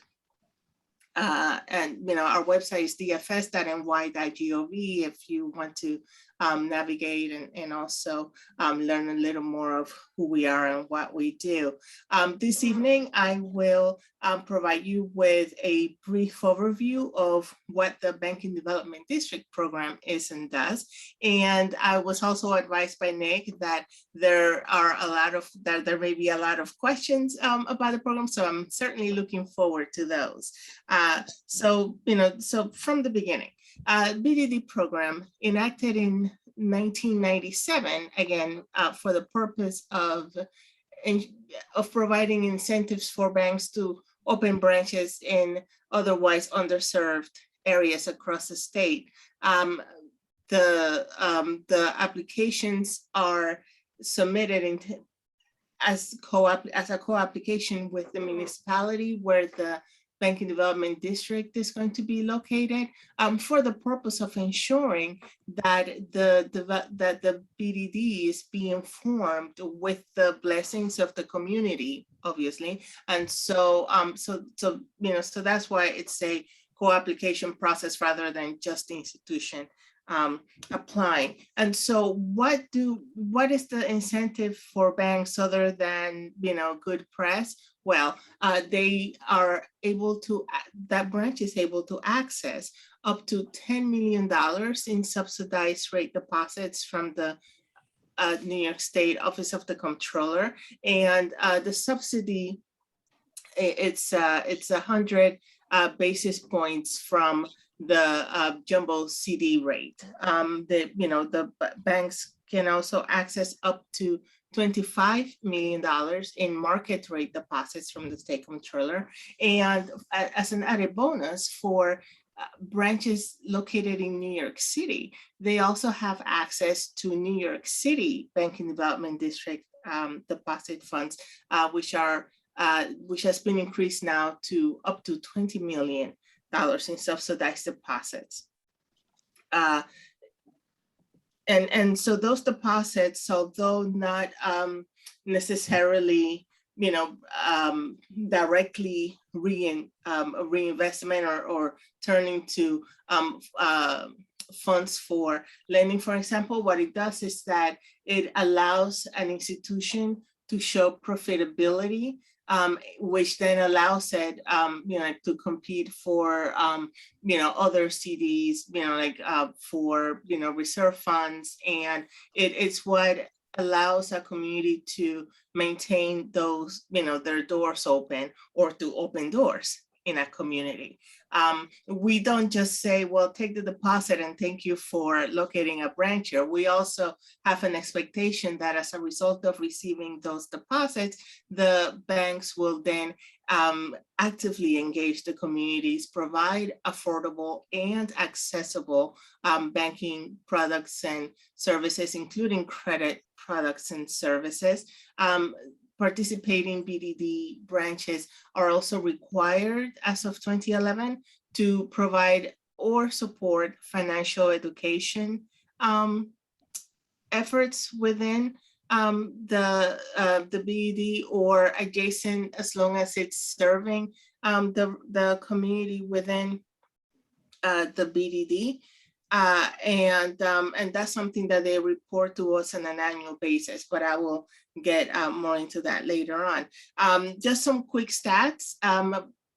And our website is dfs.ny.gov if you want to navigate and also learn a little more of who we are and what we do. This evening, I will provide you with a brief overview of what the Banking Development District Program is and does. And I was also advised by Nick that there may be a lot of questions about the program. So I'm certainly looking forward to those. So from the beginning, BDD program enacted in 1997, again, for the purpose of providing incentives for banks to open branches in otherwise underserved areas across the state. The applications are submitted as a co-application with the municipality where the Banking Development District is going to be located, for the purpose of ensuring that the BDD is being formed with the blessings of the community, obviously. And so that's why it's a co-application process rather than just the institution applying. And so what is the incentive for banks other than good press? Well, that branch is able to access up to $10 million in subsidized rate deposits from the New York State Office of the Comptroller. And the subsidy, it's 100 basis points from the jumbo CD rate. The banks can also access up to $25 million in market rate deposits from the state comptroller. And as an added bonus for branches located in New York City, they also have access to New York City Banking Development District deposit funds, which has been increased now to up to $20 million in subsidized deposits. And so those deposits, although not necessarily, directly reinvestment or turning to funds for lending, for example, what it does is that it allows an institution to show profitability, which then allows it, to compete for, other CDs, for, reserve funds. And it's what allows a community to maintain those, their doors open or to open doors in a community. We don't just say, well, take the deposit and thank you for locating a branch here. We also have an expectation that as a result of receiving those deposits, the banks will then actively engage the communities, provide affordable and accessible banking products and services, including credit products and services. Participating BDD branches are also required as of 2011 to provide or support financial education efforts within the BDD or adjacent, as long as it's serving the community within the BDD. And that's something that they report to us on an annual basis, but I will get more into that later on. Just some quick stats.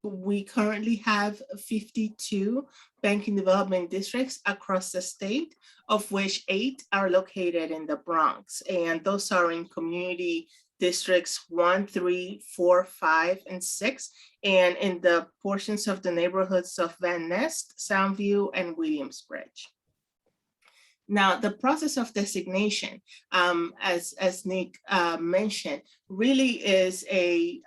We currently have 52 banking development districts across the state, of which 8 are located in the Bronx. And those are in community districts 1, 3, 4, 5, and 6, and in the portions of the neighborhoods of Van Nest, Soundview, and Williamsbridge. Now, the process of designation, as Nick mentioned, really is a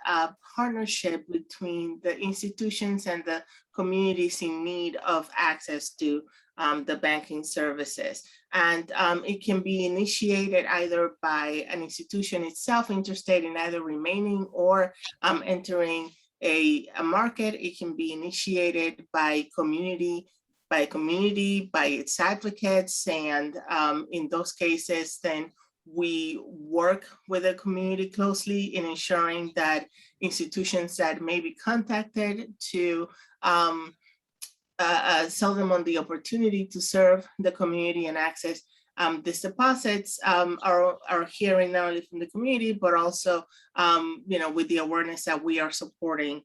partnership between the institutions and the communities in need of access to the banking services. And it can be initiated either by an institution itself interested in either remaining or entering a market. It can be initiated by community, by its advocates. And in those cases, then we work with the community closely in ensuring that institutions that may be contacted to sell them on the opportunity to serve the community and access these deposits are hearing not only from the community, but also, with the awareness that we are supporting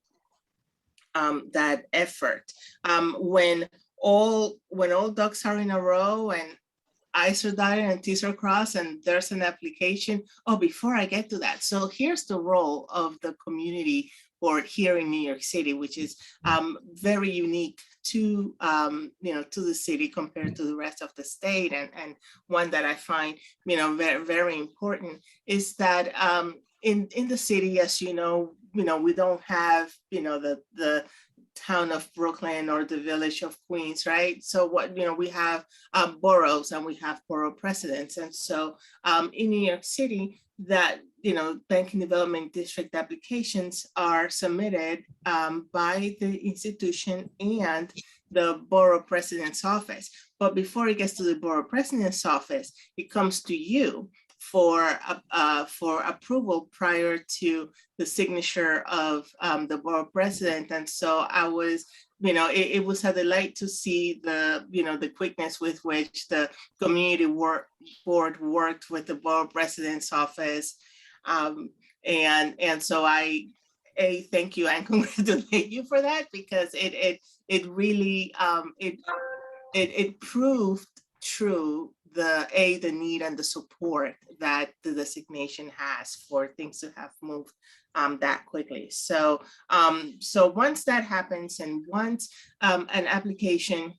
that effort. When all ducks are in a row and I's are dotted and T's are crossed and there's an application. Oh, before I get to that, so here's the role of the community board here in New York City, which is very unique to to the city compared to the rest of the state, and one that I find very, very important is that in the city, as we don't have the town of Brooklyn or the village of Queens, right? So what we have boroughs and we have borough presidents, and so in New York City, that banking development district applications are submitted by the institution and the borough president's office. But before it gets to the borough president's office, it comes to you for approval prior to the signature of the borough president. And so I was, it was a delight to see the, the quickness with which the community board worked with the borough president's office. And so I thank you and congratulate you for that, because it really it proved true the need and the support that the designation has for things to have moved that quickly. So once that happens, and once an application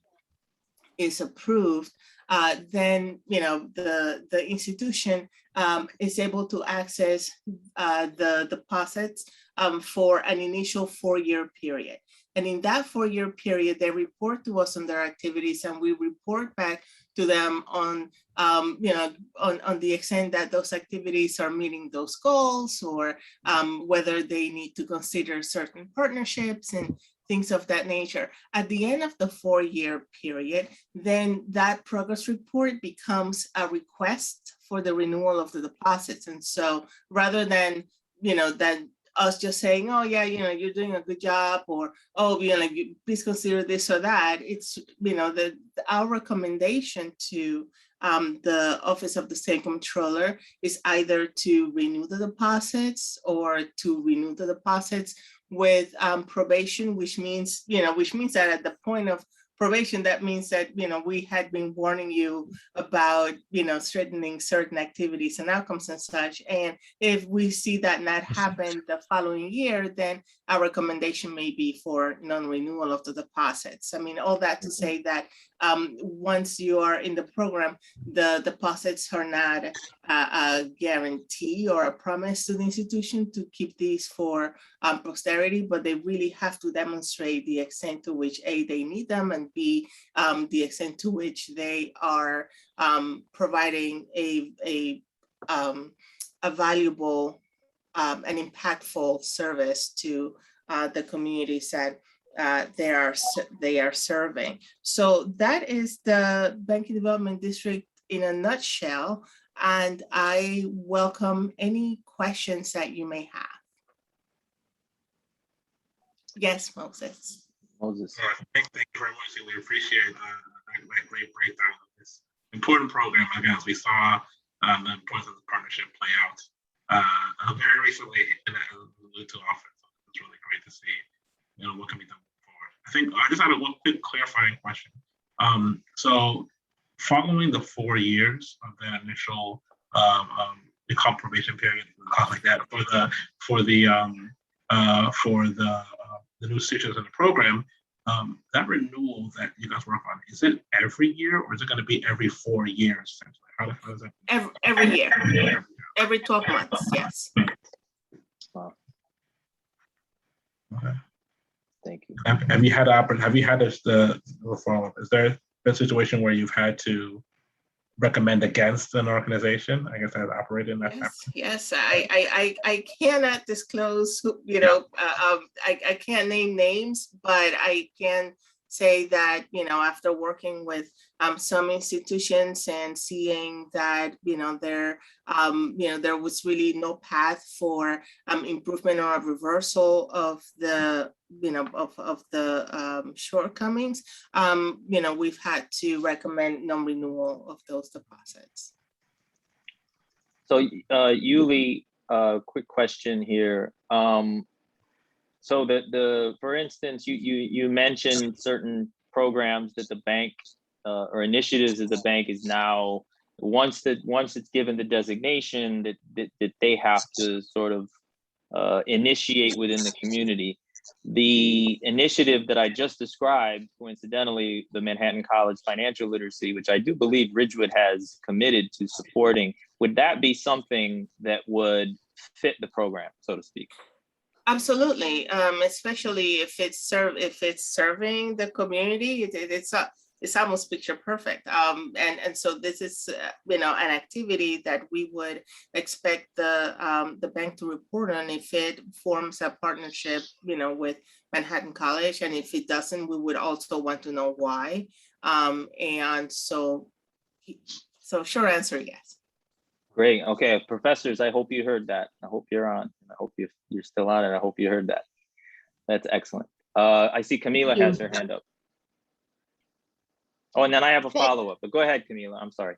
is approved, then the institution is able to access the deposits for an initial 4-year period. And in that 4-year period, they report to us on their activities, and we report back to them on the extent that those activities are meeting those goals, or whether they need to consider certain partnerships and things of that nature. At the end of the 4-year period, then that progress report becomes a request for the renewal of the deposits. And so rather than, than us just saying, oh yeah, you're doing a good job, or, oh, please consider this or that, it's, our recommendation to the Office of the State Comptroller is either to renew the deposits or to renew the deposits with probation, which means that at the point of probation, that means that, we had been warning you about, strengthening certain activities and outcomes and such. And if we see that not happen the following year, then our recommendation may be for non-renewal of the deposits. I mean, all that to say that once you are in the program, the deposits are not a guarantee or a promise to the institution to keep these for posterity, but they really have to demonstrate the extent to which A, they need them, and B, the extent to which they are providing a valuable and impactful service to the communities that they are serving. So that is the Banking Development District in a nutshell, and I welcome any questions that you may have. Yes, Moses. Moses. Thank you very much. We appreciate that great breakdown of this important program. Again, as we saw the importance of the partnership play out very recently in the two office. It's really great to see, what can be done forward. I think I just had one quick clarifying question. So following the 4 years of the initial we call probation period, like that for the new teachers in the program, that renewal that you guys work on, is it every year or is it going to be every 4 years? How does that? Every year, every 12 months, yes. Wow. Okay. Thank you. Have you had the follow-up? Is there been a situation where you've had to recommend against an organization, I guess, that has operated in that fashion? Yes, I cannot disclose, I can't name names, but I can say that, after working with some institutions and seeing that, there was really no path for improvement or a reversal of the, of the shortcomings, we've had to recommend non-renewal of those deposits. So Yuli, quick question here. So for instance, you mentioned certain programs that the bank or initiatives that the bank is now, once it's given the designation that they have to sort of initiate within the community. The initiative that I just described, coincidentally, the Manhattan College Financial Literacy, which I do believe Ridgewood has committed to supporting, would that be something that would fit the program, so to speak? Absolutely, especially if it's serving the community, it's almost picture perfect. And so this is an activity that we would expect the bank to report on if it forms a partnership, with Manhattan College, and if it doesn't, we would also want to know why. And so short answer, yes. Great. Okay, professors, I hope you heard that. I hope you're on. I hope you're still on, and I hope you heard that. That's excellent. I see Camila has her hand up. Oh, and then I have a follow-up, but go ahead, Camila. I'm sorry.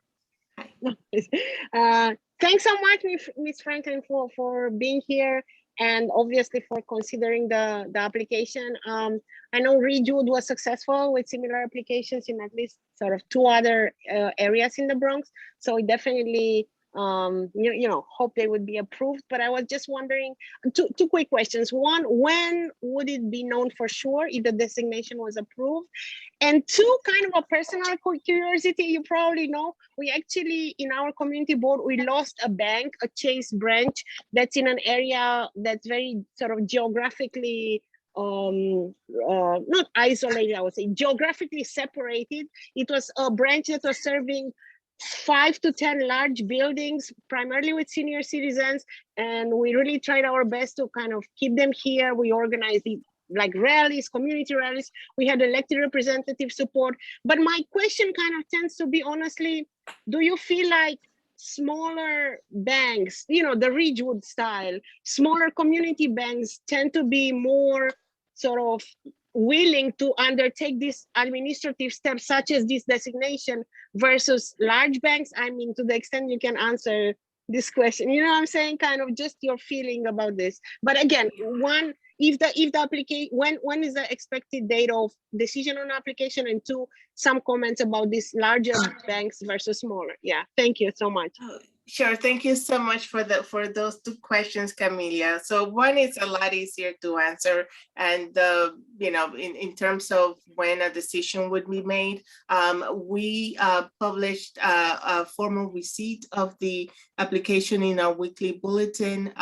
Thanks so much, Ms. Franklin, for being here and obviously for considering the application. I know Ridgewood was successful with similar applications in at least sort of 2 other areas in the Bronx. So we definitely hope they would be approved. But I was just wondering, two quick questions. One, when would it be known for sure if the designation was approved? And 2, kind of a personal curiosity, you probably know, we actually, in our community board, we lost a bank, a Chase branch, that's in an area that's very sort of geographically, not isolated, I would say, geographically separated. It was a branch that was serving 5 to 10 large buildings, primarily with senior citizens. And we really tried our best to kind of keep them here. We organized like rallies, community rallies. We had elected representative support. But my question kind of tends to be, honestly, do you feel like smaller banks, you know, the Ridgewood style, smaller community banks tend to be more sort of willing to undertake these administrative steps such as this designation versus large banks? I mean, to the extent you can answer this question, you know what I'm saying? Kind of just your feeling about this. But again, one, if the application, when is the expected date of decision on application? And two, some comments about these larger banks versus smaller. Yeah, thank you so much. Sure. Thank you so much for those two questions, Camelia. So one is a lot easier to answer, and you know, in terms of when a decision would be made, we published a formal receipt of the application in our weekly bulletin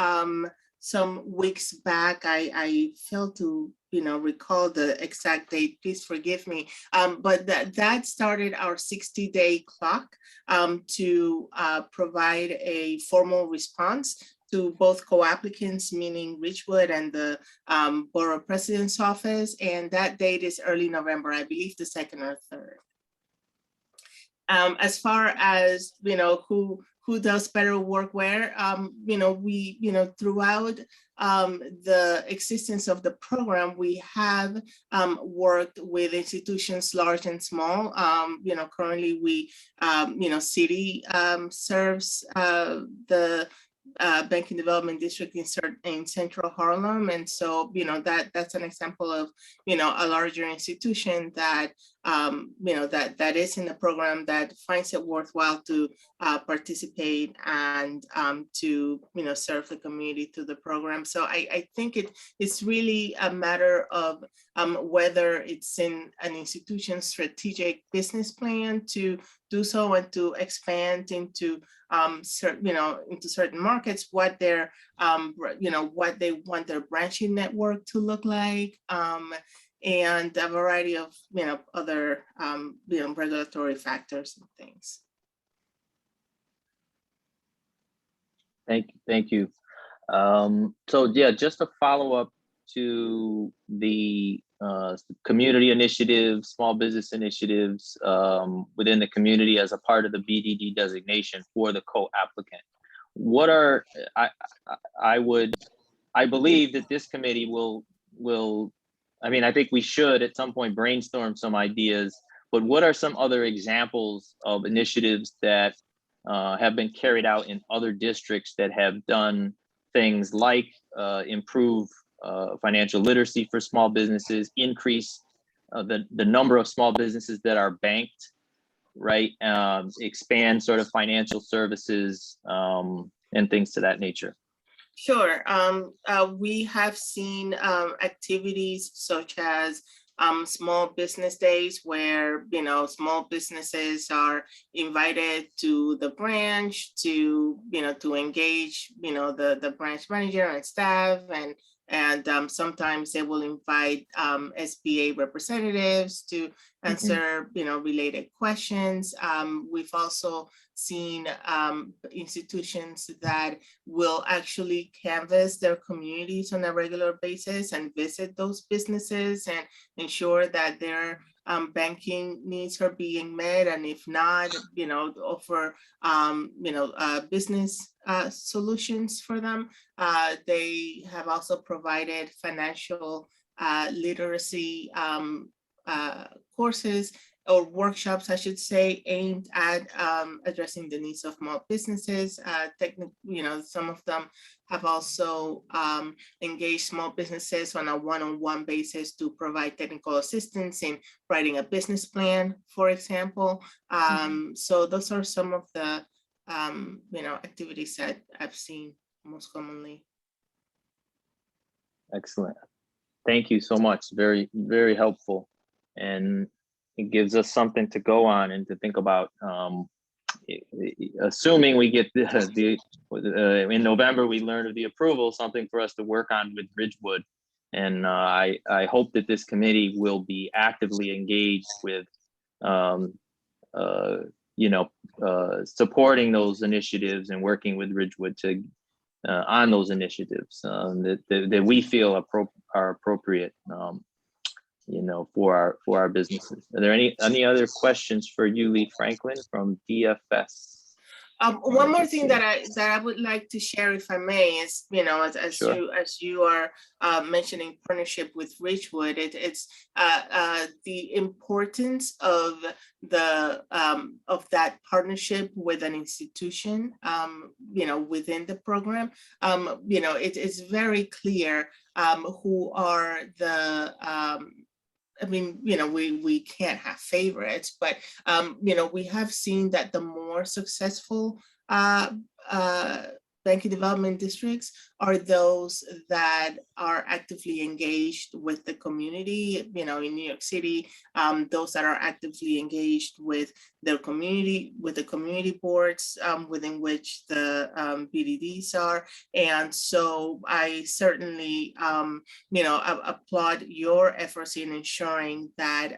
some weeks back. I failed to recall the exact date, please forgive me. But that started our 60-day clock to provide a formal response to both co-applicants, meaning Ridgewood and the Borough President's Office. And that date is early November, I believe the 2nd or 3rd. As far as, who does better work where, we, throughout the existence of the program, we have worked with institutions large and small. Currently we, City serves the Banking Development District in Central Harlem. And so, that's an example of, a larger institution that, that is in the program that finds it worthwhile to participate and to, serve the community through the program. So I think it's really a matter of whether it's in an institution's strategic business plan to do so and to expand into into certain markets, what their what they want their branching network to look like, and a variety of other regulatory factors and things. Thank you. So yeah, just a follow up to the community initiatives, small business initiatives within the community as a part of the BDD designation for the co-applicant. What are, I believe that this committee will, I think we should at some point brainstorm some ideas, but what are some other examples of initiatives that have been carried out in other districts that have done things like improve financial literacy for small businesses, increase the number of small businesses that are banked, right? Expand sort of financial services and things to that nature. Sure. We have seen activities such as small business days where, small businesses are invited to the branch to, to engage, the branch manager and staff, and sometimes they will invite SBA representatives to answer, related questions. We've also seen institutions that will actually canvass their communities on a regular basis and visit those businesses and ensure that their banking needs are being met, and if not, offer business solutions for them. They have also provided financial literacy courses or workshops, I should say, aimed at addressing the needs of small businesses. Some of them have also engaged small businesses on a one-on-one basis to provide technical assistance in writing a business plan, for example. So those are some of the activities that I've seen most commonly. Excellent. Thank you so much. Very, very helpful. And it gives us something to go on and to think about. Assuming we get in November, we learn of the approval, something for us to work on with Ridgewood. And I hope that this committee will be actively engaged with, supporting those initiatives and working with Ridgewood to on those initiatives that we feel are appropriate, for our businesses. Are there any other questions for you, Lee Franklin from DFS? One more thing that I would like to share, if I may, is, as Sure. you are mentioning partnership with Ridgewood, it's the importance of that partnership with an institution, within the program. It's very clear who are the we can't have favorites, but we have seen that the more successful banking development districts are those that are actively engaged with the community. In New York City, those that are actively engaged with their community, with the community boards within which the BDDs are. And so I certainly, applaud your efforts in ensuring that,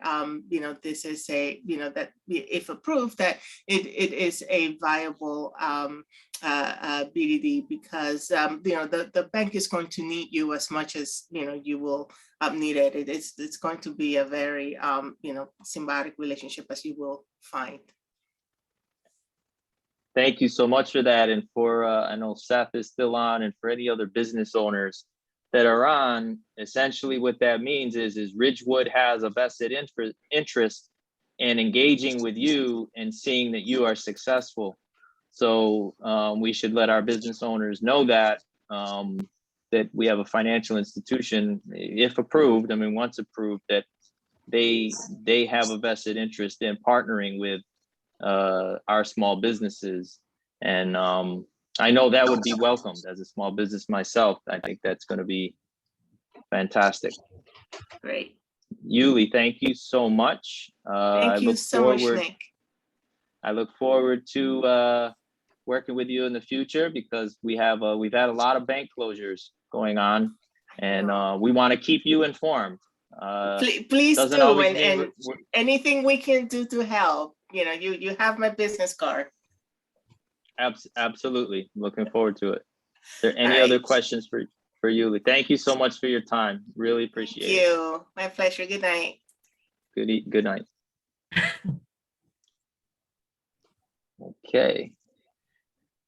this is that if approved, that it is a viable BDD, because the bank is going to need you as much as you will need it. It's going to be a very symbiotic relationship, as you will find. Thank you so much for that, and for I know Seth is still on, and for any other business owners that are on. Essentially, what that means is Ridgewood has a vested interest in engaging with you and seeing that you are successful. So we should let our business owners know that we have a financial institution, if approved, once approved, that they have a vested interest in partnering with our small businesses. And I know that would be welcomed as a small business myself. I think that's going to be fantastic. Great. Yuli, thank you so much. Thank you so much, Nick. I look forward to working with you in the future, because we've had a lot of bank closures going on, and we want to keep you informed. Please do, and anything we can do to help. You have my business card. Absolutely, looking forward to it. Are there any other questions for you? Thank you so much for your time. Really appreciate it. Thank you. My pleasure. Good night. Good night. Okay.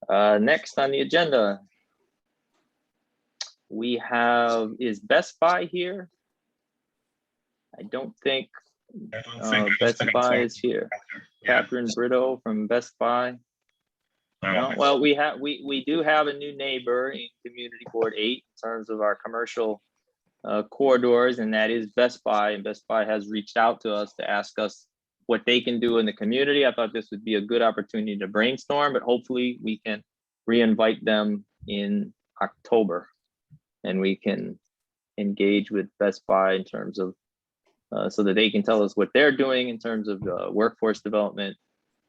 Next on the agenda, we have, is Best Buy here? I don't think Best Buy is here. Catherine Brito from Best Buy. No, well, we do have a new neighbor in Community Board 8 in terms of our commercial corridors, and that is Best Buy. And Best Buy has reached out to us to ask us what they can do in the community. I thought this would be a good opportunity to brainstorm, but hopefully we can re-invite them in October, and we can engage with Best Buy in terms of so that they can tell us what they're doing in terms of workforce development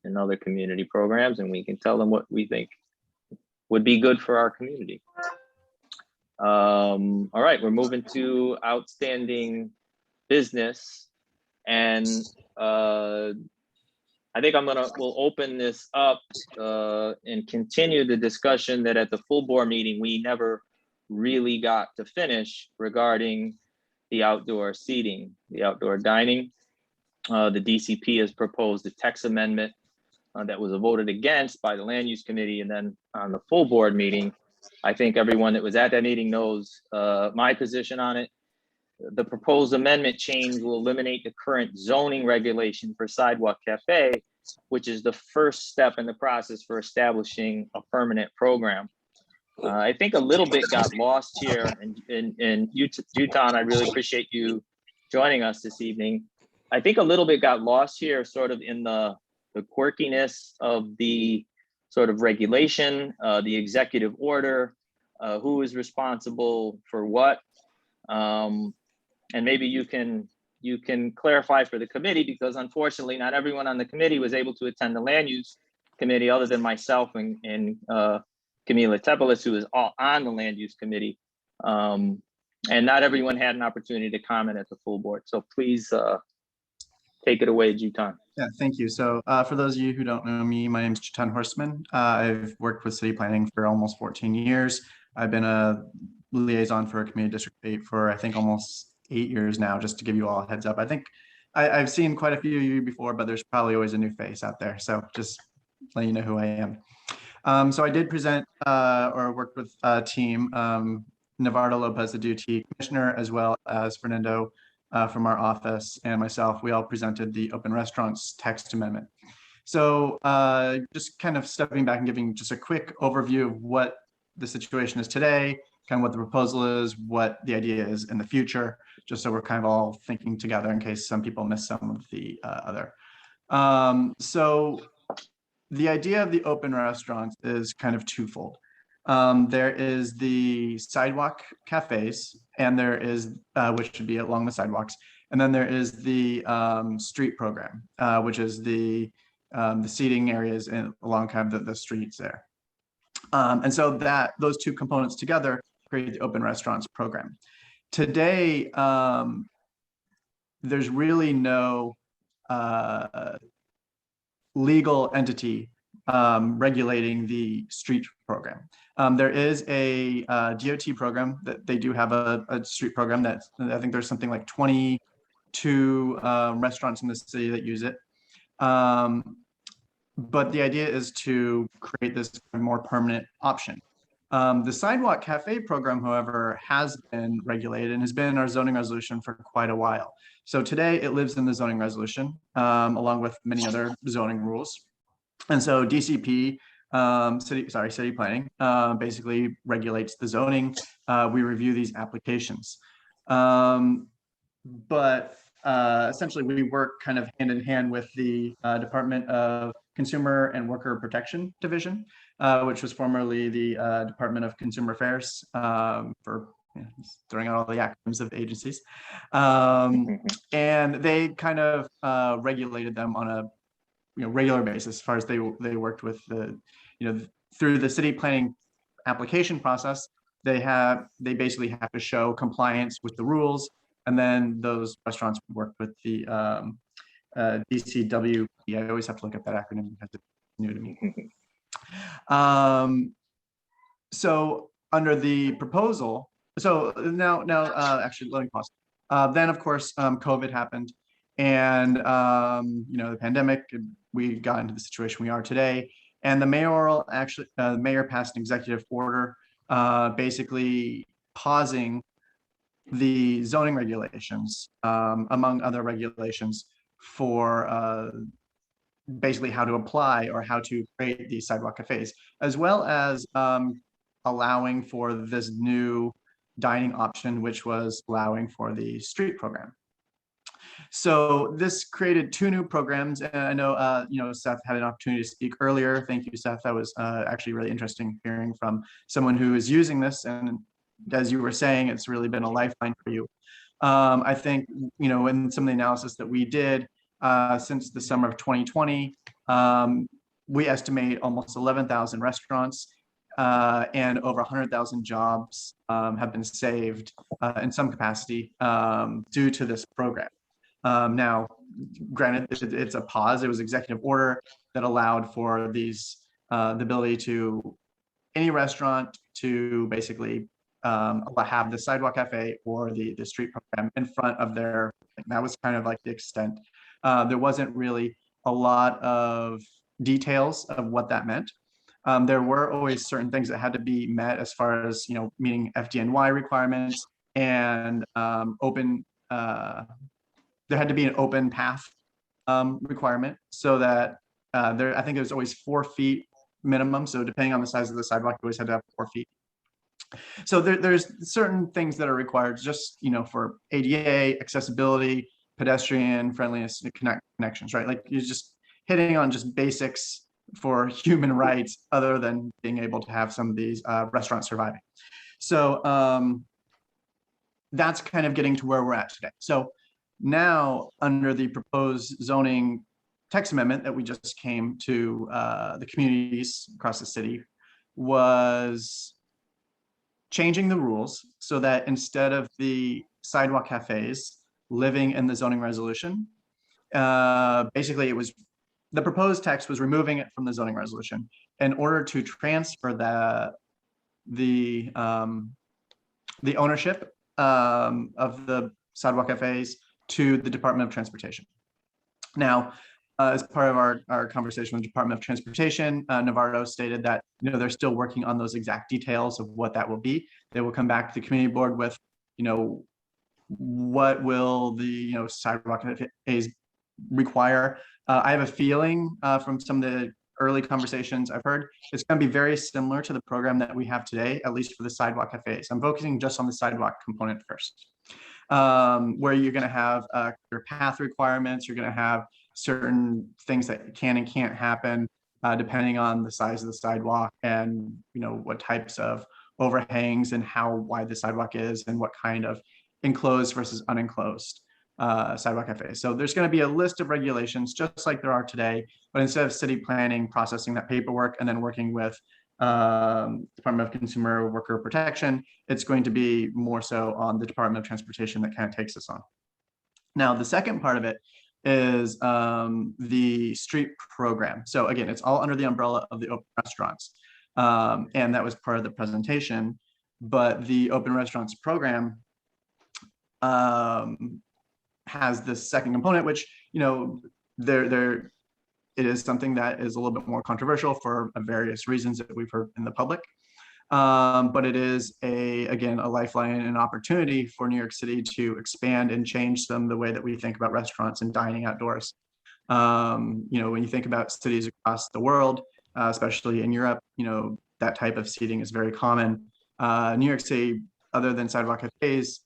and other community programs, and we can tell them what we think would be good for our community. All right, we're moving to outstanding business, and I think we'll open this up and continue the discussion that at the full board meeting we never really got to finish regarding the outdoor seating, the outdoor dining. The DCP has proposed a text amendment that was voted against by the Land Use Committee, and then on the full board meeting, I think everyone that was at that meeting knows my position on it. The proposed amendment change will eliminate the current zoning regulation for Sidewalk Cafe, which is the first step in the process for establishing a permanent program. I think a little bit got lost here, and Yutan, I really appreciate you joining us this evening. I think a little bit got lost here, sort of in the quirkiness of the sort of regulation, the executive order, who is responsible for what, and maybe you can clarify for the committee, because unfortunately not everyone on the committee was able to attend the Land Use Committee other than myself and Camila Tepelis, who is all on the Land Use Committee. And not everyone had an opportunity to comment at the full board. So please Take it away, Jutan. Yeah, thank you. So for those of you who don't know me, my name is Chetan Horstman. I've worked with city planning for almost 14 years. I've been a liaison for Community District 8 for I think almost 8 years now, just to give you all a heads up. I think I've seen quite a few of you before, but there's probably always a new face out there. So just letting you know who I am. So I did present or worked with a team, Navardo Lopez, the duty commissioner, as well as Fernando from our office and myself. We all presented the open restaurants text amendment. So just kind of stepping back and giving just a quick overview of what the situation is today, kind of what the proposal is, what the idea is in the future, just so we're kind of all thinking together in case some people miss some of the other. So the idea of the open restaurants is kind of twofold. There is the sidewalk cafes, and there is, which should be along the sidewalks. And then there is the street program, which is the seating areas along kind of the streets there. And so those two components together create the open restaurants program. Today, there's really no legal entity regulating the street program. There is a DOT program that they do have a street program that I think there's something like 22 restaurants in the city that use it. But the idea is to create this more permanent option. The sidewalk cafe program, however, has been regulated and has been in our zoning resolution for quite a while. So today it lives in the zoning resolution along with many other zoning rules. And so DCP, city planning, basically regulates the zoning. We review these applications. But essentially we work kind of hand in hand with the Department of Consumer and Worker Protection Division, which was formerly the Department of Consumer Affairs, for throwing out all the acronyms of agencies. And they kind of regulated them on a regular basis as far as they worked with the, through the city planning application process. They basically have to show compliance with the rules, and then those restaurants work with the DCW. I always have to look up that acronym because it's new to me. So under the proposal, so now actually let me pause. Then of course COVID happened, and the pandemic. We got into the situation we are today, and the mayor passed an executive order, basically pausing the zoning regulations, among other regulations, for basically how to apply or how to create these sidewalk cafes, as well as allowing for this new dining option, which was allowing for the street program. So this created two new programs, and I know Seth had an opportunity to speak earlier. Thank you, Seth. That was actually really interesting hearing from someone who is using this, and as you were saying, it's really been a lifeline for you. I think in some of the analysis that we did since the summer of 2020, we estimate almost 11,000 restaurants and over 100,000 jobs have been saved in some capacity due to this program. Now, granted, it's a pause. It was executive order that allowed for these the ability to any restaurant to basically have the sidewalk cafe or the street program in front of their. That was kind of like the extent. There wasn't really a lot of details of what that meant. There were always certain things that had to be met as far as meeting FDNY requirements and open. There had to be an open path requirement, so that I think it was always 4 feet minimum. So depending on the size of the sidewalk, you always had to have 4 feet. So there's certain things that are required just for ADA, accessibility, pedestrian friendliness, connections, right? Like you're just hitting on just basics for human rights, other than being able to have some of these restaurants surviving. So that's kind of getting to where we're at today. So now, under the proposed zoning text amendment that we just came to the communities across the city, was changing the rules so that instead of the sidewalk cafes living in the zoning resolution, basically it was, the proposed text was removing it from the zoning resolution in order to transfer the ownership of the sidewalk cafes to the Department of Transportation. Now, as part of our conversation with the Department of Transportation, Navarro stated that, you know, they're still working on those exact details of what that will be. They will come back to the community board with, you know, what will the, you know, sidewalk cafes require. I have a feeling from some of the early conversations I've heard, it's going to be very similar to the program that we have today, at least for the sidewalk cafes. I'm focusing just on the sidewalk component first, where you're going to have your path requirements. You're going to have certain things that can and can't happen depending on the size of the sidewalk and, you know, what types of overhangs and how wide the sidewalk is and what kind of enclosed versus unenclosed sidewalk cafes. So there's going to be a list of regulations just like there are today, but instead of city planning, processing that paperwork and then working with Department of Consumer Worker Protection, it's going to be more so on the Department of Transportation that kind of takes this on. Now, the second part of it is the street program. So again, it's all under the umbrella of the open restaurants. And that was part of the presentation, but the open restaurants program has this second component, which, you know, it is something that is a little bit more controversial for various reasons that we've heard in the public. But it is again, a lifeline and an opportunity for New York City to expand and change the way that we think about restaurants and dining outdoors. You know, when you think about cities across the world, especially in Europe, you know, that type of seating is very common. New York City, other than sidewalk cafes,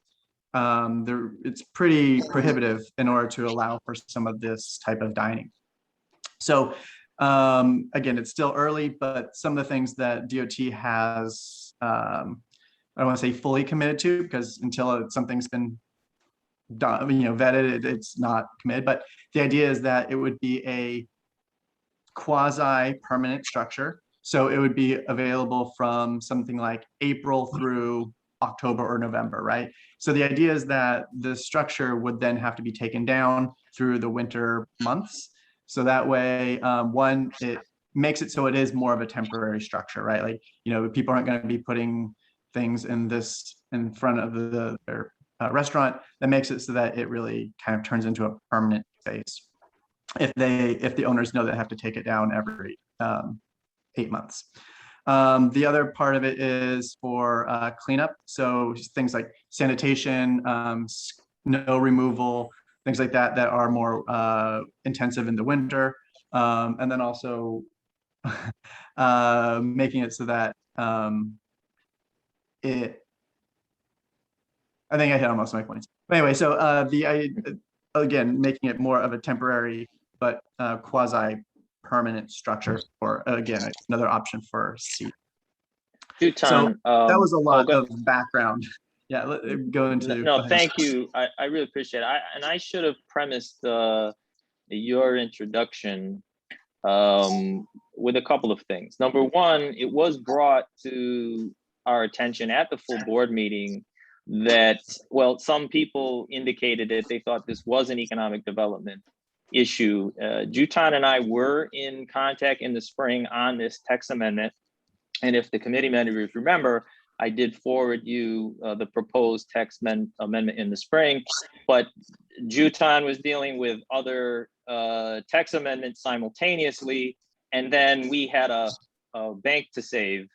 it's pretty prohibitive in order to allow for some of this type of dining. So again, it's still early, but some of the things that DOT has, I don't want to say fully committed to, because until something's been done, you know, vetted, it's not committed. But the idea is that it would be a quasi-permanent structure. So it would be available from something like April through October or November, right? So the idea is that the structure would then have to be taken down through the winter months. So that way, one, it makes it so it is more of a temporary structure, right? Like, you know, people aren't going to be putting things in front of their restaurant. That makes it so that it really kind of turns into a permanent space. If the owners know they have to take it down every 8 months. The other part of it is for cleanup. So things like sanitation, snow removal, things like that are more intensive in the winter. And then also making it so that I think I hit almost my points. But anyway, so again, making it more of a temporary but quasi-permanent structure for, again, another option for seat. So that was a lot of background. Yeah, go into. No, thank you. I really appreciate it. And I should have premised your introduction with a couple of things. Number one, it was brought to our attention at the full board meeting that, well, some people indicated that they thought this was an economic development issue. Jutan and I were in contact in the spring on this text amendment. And if the committee members remember, I did forward you the proposed text amendment in the spring, but Jutan was dealing with other text amendments simultaneously. And then we had a bank to save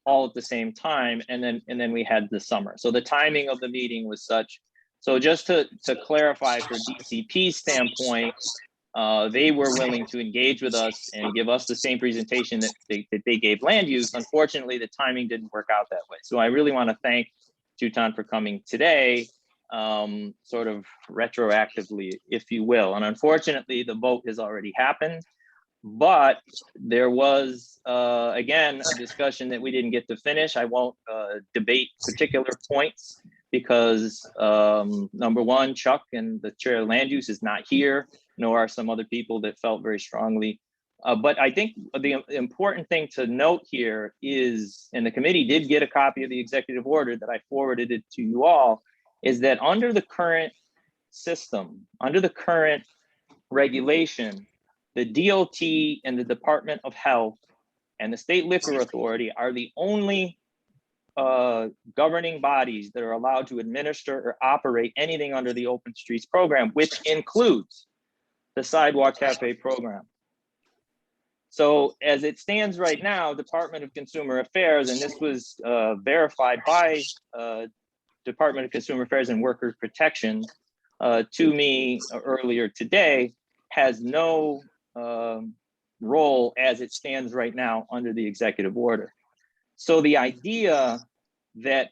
all at the same time. And then we had the summer. So the timing of the meeting was such. So just to clarify for DCP's standpoint, they were willing to engage with us and give us the same presentation that they gave land use. Unfortunately, the timing didn't work out that way. So I really want to thank Jutan for coming today, sort of retroactively, if you will. And unfortunately, the vote has already happened. But there was, again, a discussion that we didn't get to finish. I won't debate particular points because, number one, Chuck and the chair of land use is not here, nor are some other people that felt very strongly. But I think the important thing to note here is, and the committee did get a copy of the executive order that I forwarded it to you all, is that under the current system, under the current regulation, the DOT and the Department of Health and the State Liquor Authority are the only governing bodies that are allowed to administer or operate anything under the Open Streets program, which includes the Sidewalk Cafe program. So as it stands right now, Department of Consumer Affairs, and this was verified by Department of Consumer Affairs and Workers Protection to me earlier today, has no role as it stands right now under the executive order. So the idea that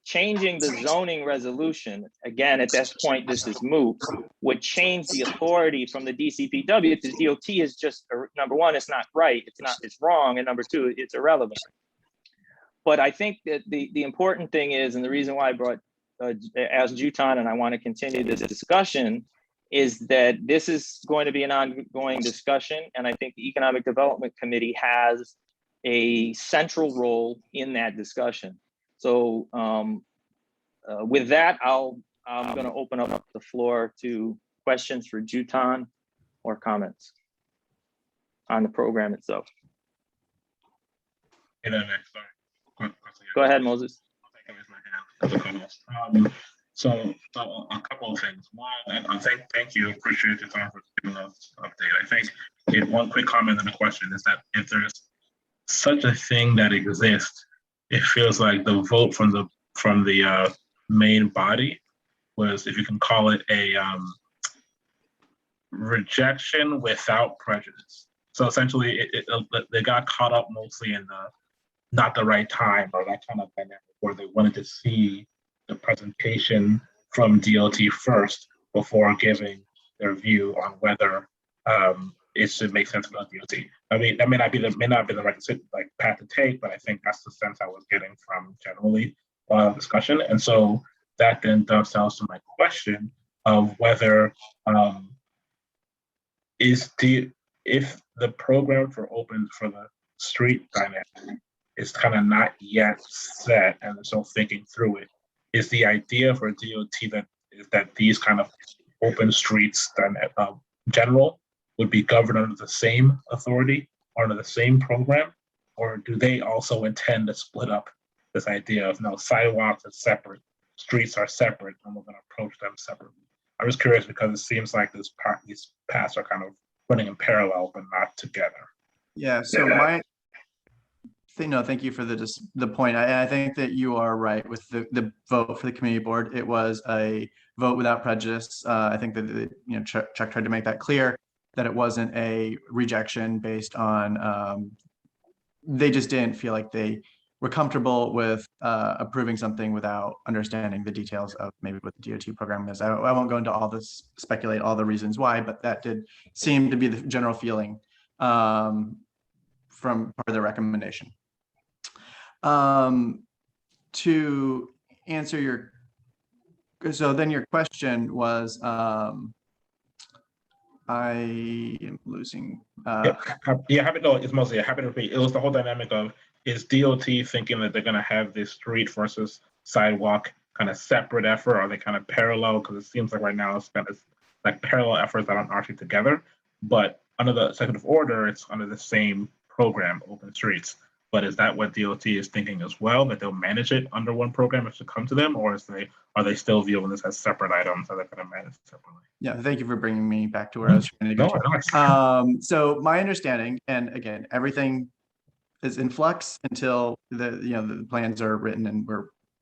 changing the zoning resolution, again, at this point, this is moot, would change the authority from the DCPW to DOT is just, number one, it's not right, it's wrong, and number two, it's irrelevant. But I think that the important thing is, and the reason why I brought, asked Jutan, and I want to continue this discussion, is that this is going to be an ongoing discussion, and I think the Economic Development Committee has a central role in that discussion. So with that, I'm going to open up the floor to questions for Jutan or comments on the program itself. Go ahead, Moses. So a couple of things. One, and I thank you, appreciate your time for giving us an update. I think one quick comment and a question is that if there's such a thing that exists, it feels like the vote from the main body was, if you can call it, a rejection without prejudice. So essentially, they got caught up mostly in the not the right time or that kind of dynamic where they wanted to see the presentation from DOT first before giving their view on whether it should make sense for the DOT. I mean, that may not be the right path to take, but I think that's the sense I was getting from generally discussion. And so that then dovetails to my question of whether if the program for the street dynamic is kind of not yet set and so thinking through it, is the idea for DOT that these kind of open streets general would be governed under the same authority or under the same program? Or do they also intend to split up this idea of no, sidewalks are separate, streets are separate, and we're going to approach them separately? I'm just curious because it seems like these paths are kind of running in parallel but not together. Yeah, so thank you for the point. I think that you are right with the vote for the community board. It was a vote without prejudice. I think that Chuck tried to make that clear, that it wasn't a rejection based on, they just didn't feel like they were comfortable with approving something without understanding the details of maybe what the DOT program is. I won't go into all this, speculate all the reasons why, but that did seem to be the general feeling from part of the recommendation. To answer so then your question was, I am losing. It's mostly happy to repeat. It was the whole dynamic of, is DOT thinking that they're going to have this street versus sidewalk kind of separate effort? Or are they kind of parallel? Because it seems like right now it's kind of like parallel efforts that aren't actually together. But under the executive order, it's under the same program, Open Streets. But is that what DOT is thinking as well, that they'll manage it under one program if it should come to them, or are they still viewing this as separate items that they're going to manage separately? Yeah, thank you for bringing me back to where I was trying to go. So my understanding, and again, everything is in flux until the plans are written and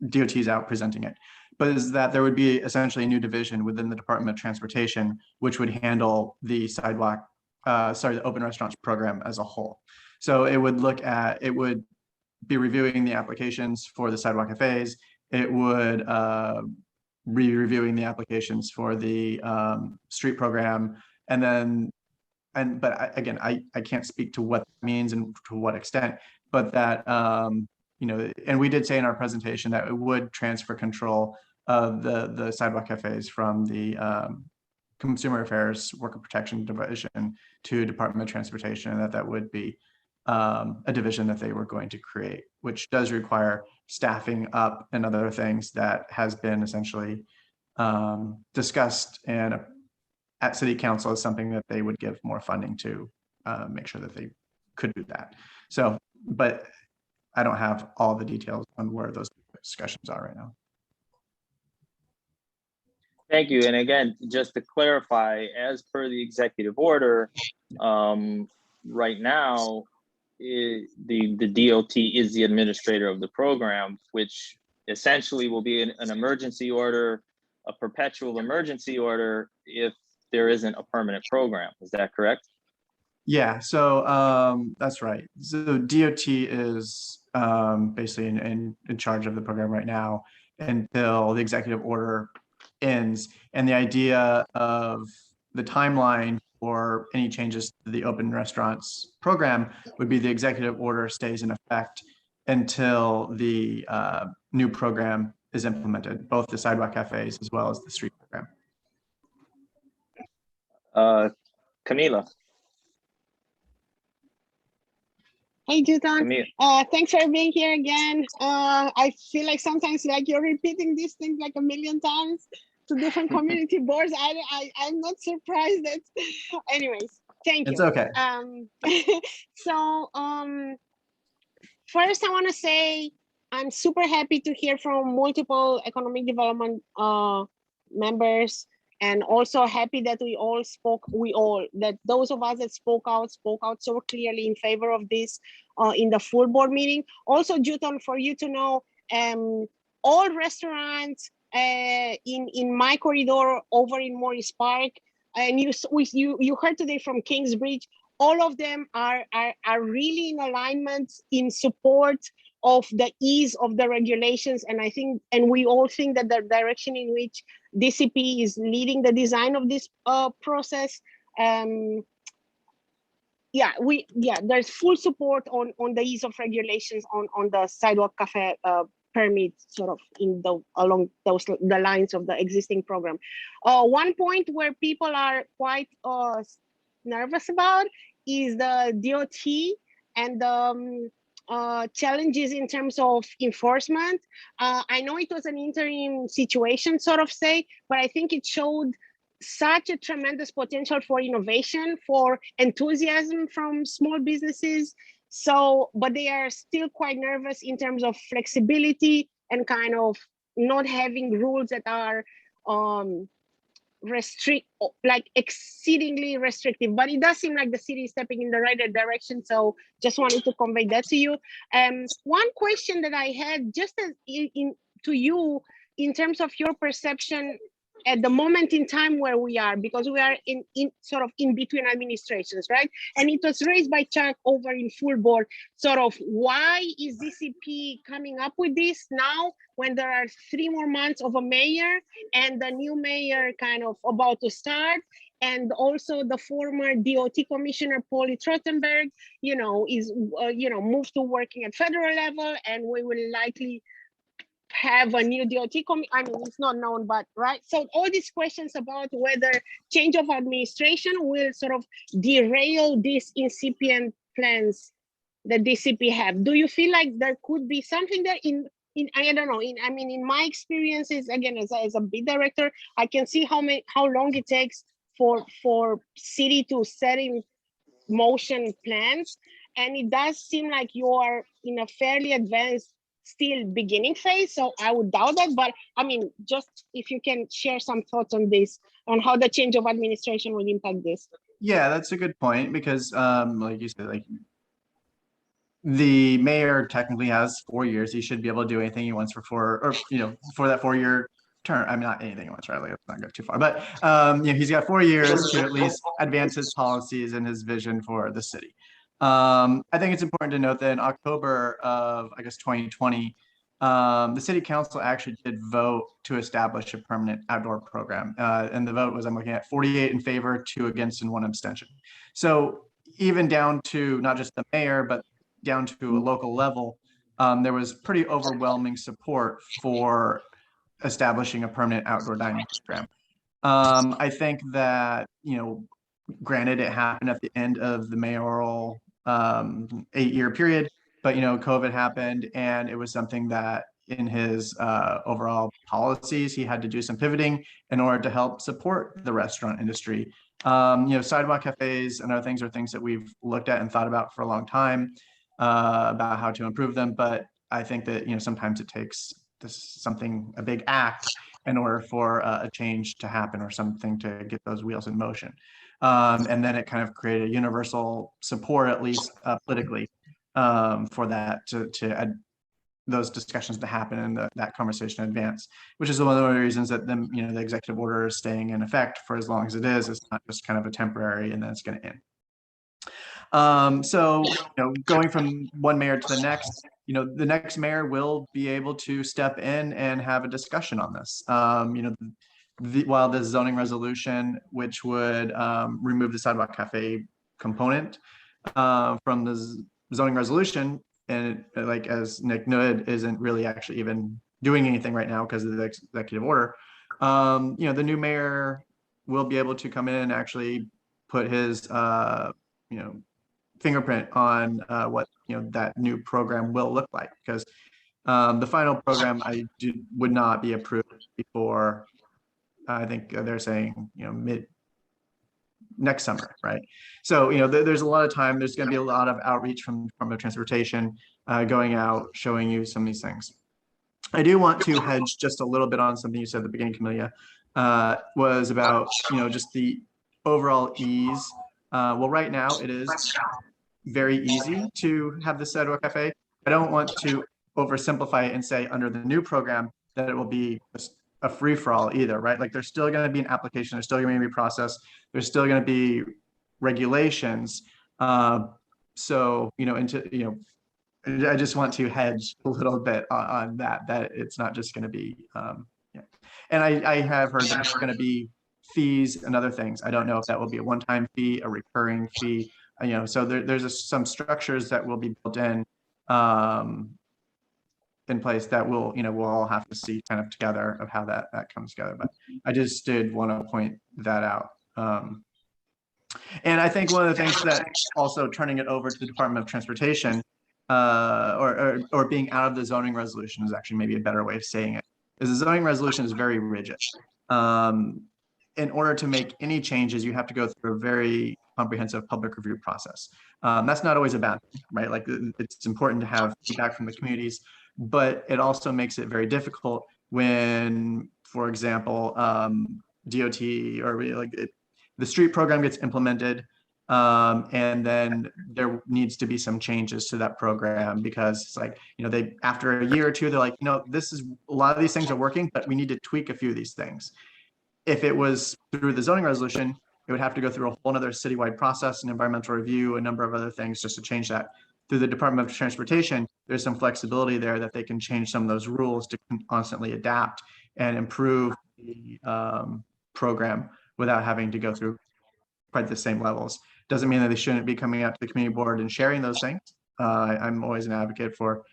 DOT is out presenting it, but is that there would be essentially a new division within the Department of Transportation, which would handle the the open restaurants program as a whole. So it would be reviewing the applications for the sidewalk cafes. It would be reviewing the applications for the street program. But again, I can't speak to what that means and to what extent, but that, and we did say in our presentation that it would transfer control of the sidewalk cafes from the Consumer Affairs Worker Protection Division to Department of Transportation, and that would be a division that they were going to create, which does require staffing up and other things that has been essentially discussed and at city council is something that they would give more funding to make sure that they could do that. So, but I don't have all the details on where those discussions are right now. Thank you. And again, just to clarify, as per the executive order, right now, the DOT is the administrator of the program, which essentially will be an emergency order, a perpetual emergency order if there isn't a permanent program. Is that correct? Yeah, so that's right. So DOT is basically in charge of the program right now until the executive order ends. And the idea of the timeline for any changes to the open restaurants program would be the executive order stays in effect until the new program is implemented, both the sidewalk cafes as well as the street program. Camila. Hey, Jutan. Camila. Thanks for being here again. I feel like sometimes like you're repeating these things like a million times to different community boards. I'm not surprised that. Anyways, thank you. It's okay. So first I want to say I'm super happy to hear from multiple economic development members, and also happy that that those of us that spoke out so clearly in favor of this in the full board meeting. Also, Juton, for you to know, all restaurants in my corridor over in Morris Park, and you heard today from Kingsbridge, all of them are really in alignment, in support of the ease of the regulations. And I think, and we all think that the direction in which DCP is leading the design of this process, there's full support on the ease of regulations on the sidewalk cafe permit, sort of along the lines of the existing program. One point where people are quite nervous about is the DOT and the challenges in terms of enforcement. I know it was an interim situation, sort of say, but I think it showed such a tremendous potential for innovation, for enthusiasm from small businesses. So, but they are still quite nervous in terms of flexibility and kind of not having rules that are exceedingly restrictive. But it does seem like the city is stepping in the right direction. So just wanted to convey that to you. One question that I had just to you in terms of your perception at the moment in time where we are, because we are in sort of in between administrations, right? And it was raised by Chuck over in full board, sort of why is DCP coming up with this now when there are 3 more months of a mayor and the new mayor kind of about to start, and also the former DOT commissioner, Polly Trottenberg, is, moved to working at federal level, and we will likely have a new DOT it's not known, but right. So all these questions about whether change of administration will sort of derail these incipient plans that DCP have. Do you feel like there could be something that I don't know, in my experiences, again, as a bid director, I can see how long it takes for city to set in motion plans. And it does seem like you are in a fairly advanced still beginning phase, so I would doubt that. But just if you can share some thoughts on this, on how the change of administration will impact this. Yeah, that's a good point, because like you said, like the mayor technically has 4 years. He should be able to do anything he wants for that 4-year term. Not anything he wants, right? Like, let's not go too far, but he's got 4 years to at least advance his policies and his vision for the city. I think it's important to note that in October of, 2020, the city council actually did vote to establish a permanent outdoor program. And the vote was, I'm looking at 48 in favor, 2 against, and 1 abstention. So even down to not just the mayor, but down to a local level, there was pretty overwhelming support for establishing a permanent outdoor dining program. I think that, granted, it happened at the end of the mayoral 8-year period, but COVID happened, and it was something that in his overall policies. He had to do some pivoting in order to help support the restaurant industry. Sidewalk cafes and other things are things that we've looked at and thought about for a long time about how to improve them. But I think that, sometimes it takes a big act in order for a change to happen or something to get those wheels in motion. And then it kind of created a universal support, at least politically, for that to those discussions to happen and that conversation advance, which is one of the reasons that the executive order is staying in effect for as long as it is. It's not just kind of a temporary and then it's going to end. So going from one mayor to the next, the next mayor will be able to step in and have a discussion on this. While the zoning resolution, which would remove the sidewalk cafe component from the zoning resolution, and like as Nick noted, isn't really actually even doing anything right now because of the executive order. The new mayor will be able to come in and actually put his fingerprint on what that new program will look like, because the final program would not be approved before, I think they're saying mid next summer, right? So there's a lot of time. There's going to be a lot of outreach from the transportation going out, showing you some of these things. I do want to hedge just a little bit on something you said at the beginning, Camelia, was about just the overall ease. Well, right now it is very easy to have the sidewalk cafe. I don't want to oversimplify it and say under the new program that it will be a free-for-all either, right? Like there's still going to be an application, there's still going to be a process, there's still going to be regulations. So I just want to hedge a little bit on that it's not just going to be and I have heard that there's going to be fees and other things. I don't know if that will be a one-time fee, a recurring fee, so there's some structures that will be built in place that we'll all have to see kind of together of how that comes together. But I just did want to point that out. And I think one of the things that also turning it over to the Department of Transportation or being out of the zoning resolution is actually maybe a better way of saying it, is the zoning resolution is very rigid. In order to make any changes, you have to go through a very comprehensive public review process. That's not always a bad thing, right? Like it's important to have feedback from the communities, but it also makes it very difficult when, for example, DOT or the street program gets implemented, and then there needs to be some changes to that program because it's like, they after a year or two, they're like, this is a lot of these things are working, but we need to tweak a few of these things. If it was through the zoning resolution, it would have to go through a whole other citywide process, an environmental review, a number of other things just to change that. Through the Department of Transportation, there's some flexibility there that they can change some of those rules to constantly adapt and improve the program without having to go through quite the same levels. Doesn't mean that they shouldn't be coming out to the community board and sharing those things. I'm always an advocate for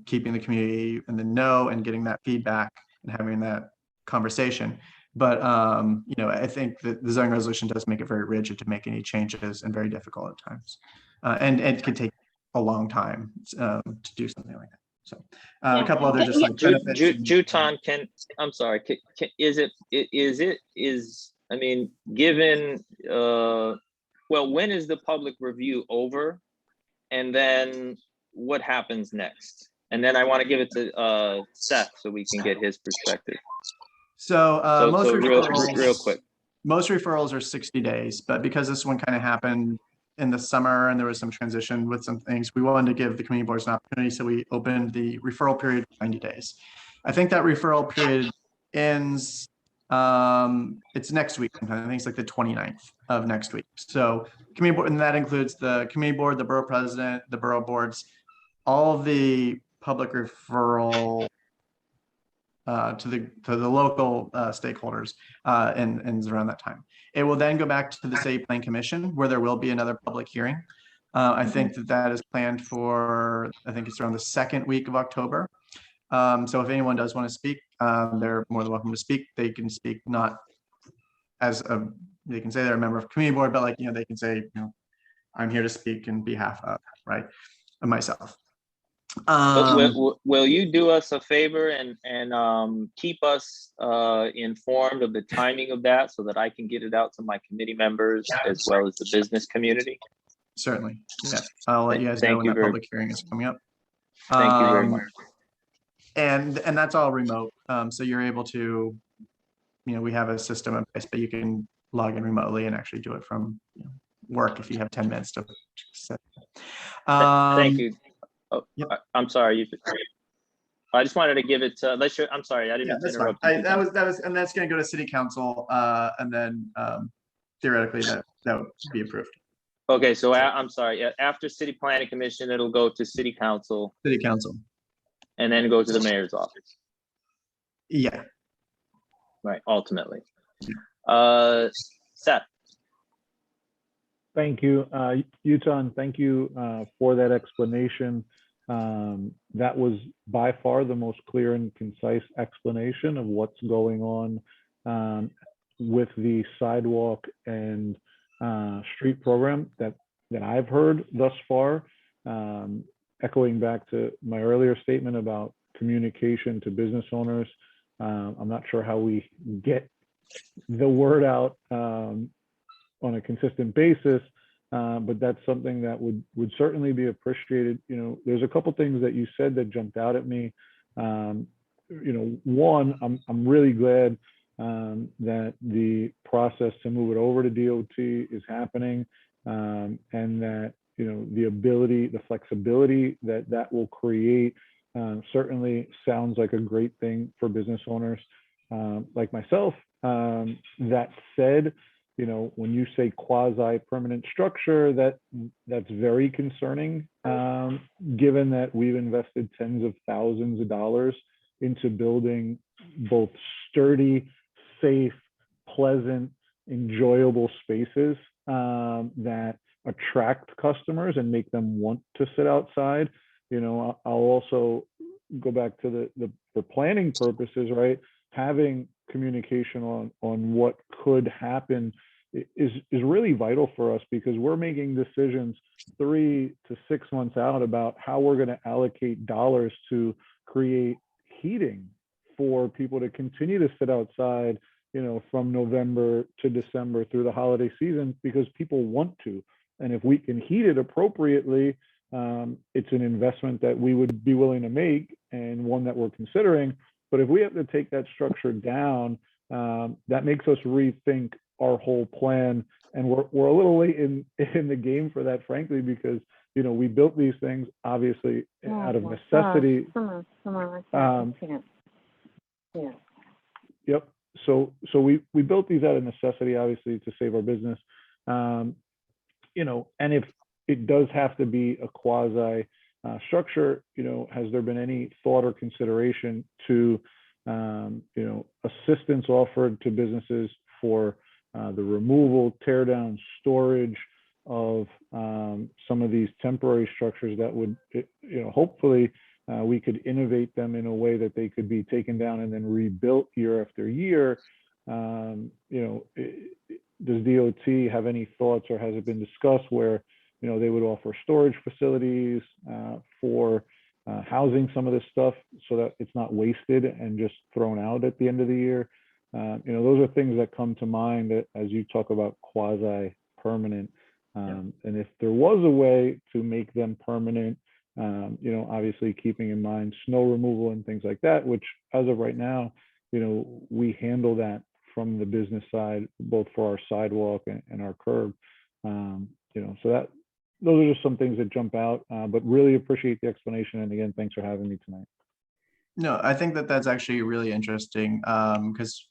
keeping the community in the know and getting that feedback and having that conversation. But I think that the zoning resolution does make it very rigid to make any changes and very difficult at times. And it can take a long time to do something like that. So a couple other just like benefits. Juton, I'm sorry, I mean, given, well, when is the public review over? And then what happens next? And then I want to give it to Seth so we can get his perspective. So real quick. Most referrals are 60 days, but because this one kind of happened in the summer and there was some transition with some things, we wanted to give the community boards an opportunity. So we opened the referral period 90 days. I think that referral period ends, it's next week. I think it's like the 29th of next week. So community board, and that includes the community board, the borough president, the borough boards, all of the public referral to the local stakeholders and around that time. It will then go back to the City Plan Commission where there will be another public hearing. I think that is planned for, I think it's around the second week of October. So if anyone does want to speak, they're more than welcome to speak. They can speak not as they can say they're a member of community board, but like, they can say, I'm here to speak in behalf of, right, of myself. But will you do us a favor and keep us informed of the timing of that so that I can get it out to my committee members as well as the business community? Certainly, yes. I'll let you guys know Thank when you that very public hearing is coming up. Thank you very much. And that's all remote. So you're able to, we have a system in place, but you can log in remotely and actually do it from work if you have 10 minutes to set. Thank you. Oh, Yep. I'm sorry. I just wanted to give it to, I'm sorry, I didn't Yeah, mean to that's fine. interrupt. That was, and that's going to go to city council, and then theoretically that would be approved. Okay, so I'm sorry. After City Planning Commission, it'll go to City Council. City council. And then go to the mayor's office. Yeah. Right. Ultimately. Seth. Thank you, Yutan. Thank you for that explanation. That was by far the most clear and concise explanation of what's going on with the sidewalk and street program that I've heard thus far. Echoing back to my earlier statement about communication to business owners, I'm not sure how we get the word out on a consistent basis, but that's something that would certainly be appreciated. There's a couple things that you said that jumped out at me. One, I'm really glad that the process to move it over to DOT is happening, and that the ability, the flexibility that will create certainly sounds like a great thing for business owners like myself. That said, when you say quasi-permanent structure, that's very concerning, given that we've invested tens of thousands of dollars into building both sturdy, safe, pleasant, enjoyable spaces that attract customers and make them want to sit outside. I'll also go back to the planning purposes, right? Having communication on what could happen is really vital for us, because we're making decisions 3 to 6 months out about how we're going to allocate dollars to create heating for people to continue to sit outside, from November to December through the holiday season, because people want to. And if we can heat it appropriately, it's an investment that we would be willing to make, and one that we're considering. But if we have to take that structure down, that makes us rethink our whole plan. And we're a little late in the game for that, frankly, because we built these things obviously out of necessity. Yep. So we built these out of necessity, obviously, to save our business. And if it does have to be a quasi structure, has there been any thought or consideration to, assistance offered to businesses for the removal, tear down, storage of some of these temporary structures that would, hopefully we could innovate them in a way that they could be taken down and then rebuilt year after year. Does DOT have any thoughts, or has it been discussed where, they would offer storage facilities for housing some of this stuff so that it's not wasted and just thrown out at the end of the year? Those are things that come to mind that, as you talk about quasi-permanent, and if there was a way to make them permanent, obviously keeping in mind snow removal and things like that, which as of right now, we handle that from the business side, both for our sidewalk and our curb. So those are just some things that jump out, but really appreciate the explanation. And again, thanks for having me tonight. No, I think that's actually really interesting, because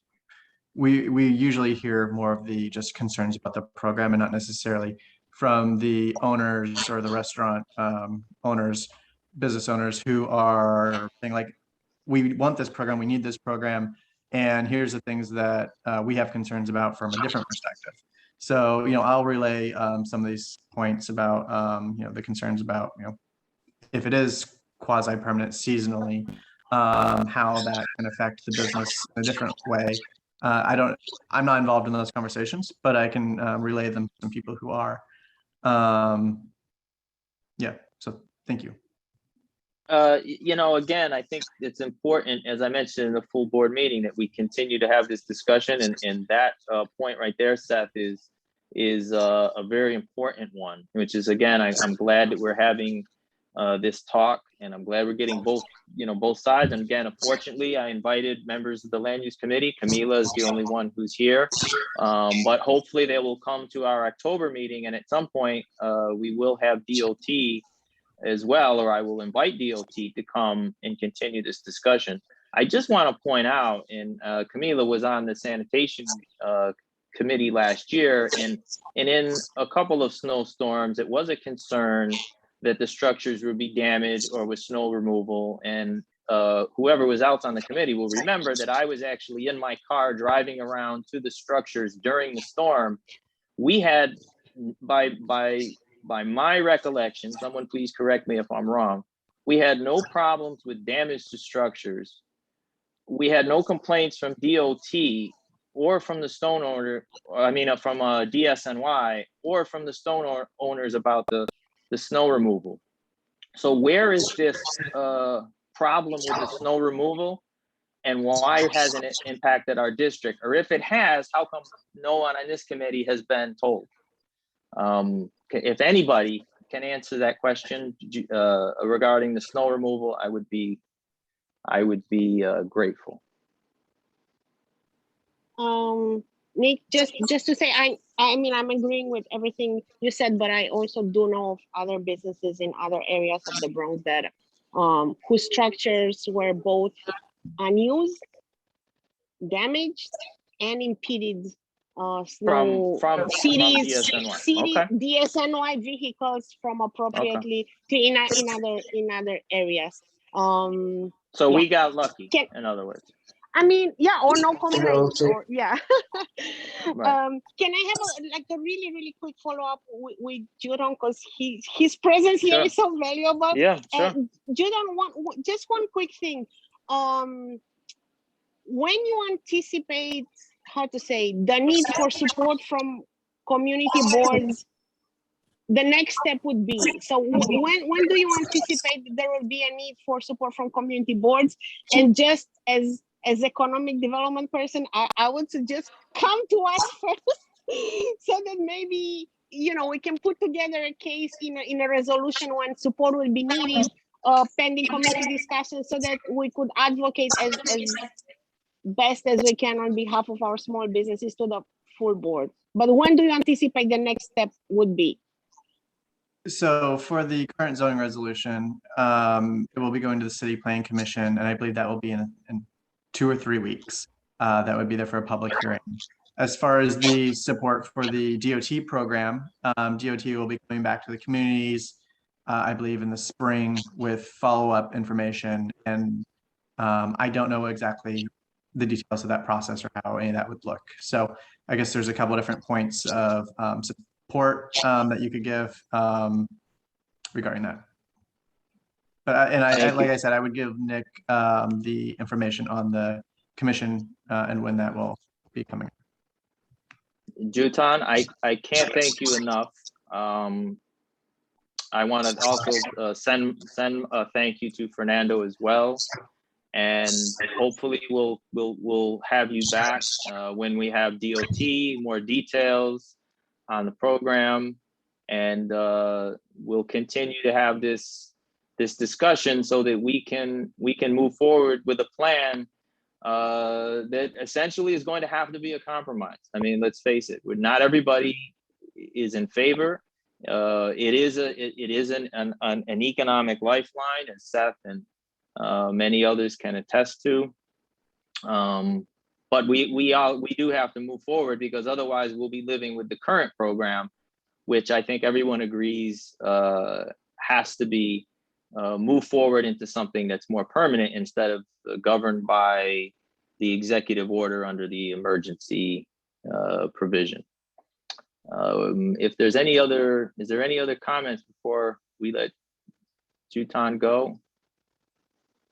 we usually hear more of the just concerns about the program and not necessarily from the owners or the restaurant owners, business owners who are saying like, we want this program, we need this program, and here's the things that we have concerns about from a different perspective. So, I'll relay some of these points about, the concerns about, if it is quasi-permanent seasonally, how that can affect the business in a different way. I'm not involved in those conversations, but I can relay them to some people who are. Yeah, so thank you. Again, I think it's important, as I mentioned in the full board meeting, that we continue to have this discussion, and that point right there, Seth, is a very important one, which is, again, I'm glad that we're having this talk, and I'm glad we're getting both sides. And again, unfortunately, I invited members of the land use committee. Camila is the only one who's here, but hopefully they will come to our October meeting, and at some point we will have DOT as well, or I will invite DOT to come and continue this discussion. I just want to point out, and Camila was on the sanitation committee last year, and in a couple of snowstorms, it was a concern that the structures would be damaged or with snow removal. And whoever was out on the committee will remember that I was actually in my car driving around to the structures during the storm. We had, by my recollection, someone please correct me if I'm wrong, we had no problems with damage to structures. We had no complaints from DOT or from the stone owner, from DSNY or from the stone owners about the snow removal. So where is this problem with the snow removal, and why hasn't it impacted our district? Or if it has, how come no one on this committee has been told? If anybody can answer that question regarding the snow removal, I would be grateful. Nick, just to say, I'm agreeing with everything you said, but I also do know of other businesses in other areas of the Bronx that whose structures were both unused, damaged, and impeded snow from cities, DSNY. Okay. DSNY vehicles from appropriately to in other areas. So we got lucky, in other words. Or no complaints, or Right. Can I have a really quick follow-up with Judon, because his presence here is so valuable. Yeah, sure. Judon, just one quick thing. When you anticipate, the need for support from community boards, the next step would be, so when do you anticipate there will be a need for support from community boards? And just as economic development person, I would suggest come to us first so that maybe, we can put together a case in a resolution when support will be needed, pending committee discussion, so that we could advocate as best as we can on behalf of our small businesses to the full board. But when do you anticipate the next step would be? So for the current zoning resolution, it will be going to the City Planning Commission, and I believe that will be in 2 or 3 weeks. That would be there for a public hearing. As far as the support for the DOT program, DOT will be coming back to the communities, I believe in the spring, with follow-up information. And I don't know exactly the details of that process or how any of that would look. So I guess there's a couple of different points of support that you could give regarding that. But like I said, I would give Nick the information on the commission and when that will be coming. Jutan, I can't thank you enough. I want to also send a thank you to Fernando as well, and hopefully we'll have you back when we have DOT, more details on the program, and we'll continue to have this discussion so that we can move forward with a plan that essentially is going to have to be a compromise. Let's face it, not everybody is in favor. It is an economic lifeline, as Seth and many others can attest to. But we do have to move forward, because otherwise we'll be living with the current program, which I think everyone agrees has to be move forward into something that's more permanent instead of governed by the executive order under the emergency provision. If there's is there any other comments before we let Jutan go?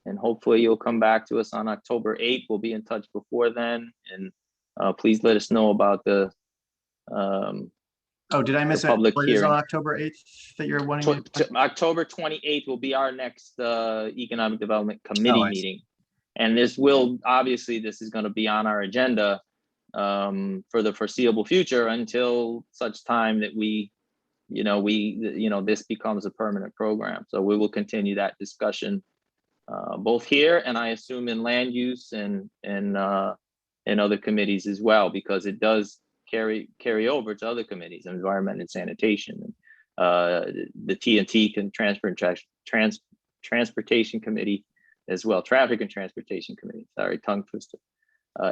And hopefully you'll come back to us on October 8th. We'll be in touch before then. And please let us know about the Oh, did I miss the it? public What is on hearing. October 8th that you're wanting? October 28th will be our next Economic Development Committee Oh, I see. meeting. And this is going to be on our agenda for the foreseeable future until such time that this becomes a permanent program. So we will continue that discussion both here and I assume in land use and other committees as well, because it does carry over to other committees, environment and sanitation, the T&T Transportation Committee as well, Traffic and Transportation Committee. Sorry, tongue twister.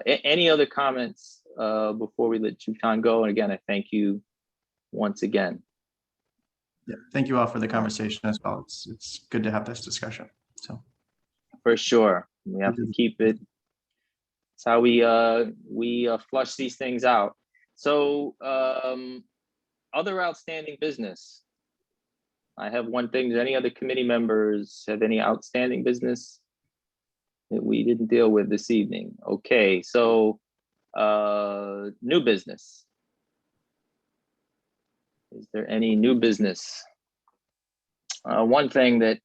Any other comments before we let Chutan go? And again, I thank you once again. Yeah, thank you all for the conversation as well. It's good to have this discussion. So for sure, we have to keep it. It's how we flush these things out. So other outstanding business. I have one thing. Do any other committee members have any outstanding business that we didn't deal with this evening? Okay, so new business. Is there any new business? One thing that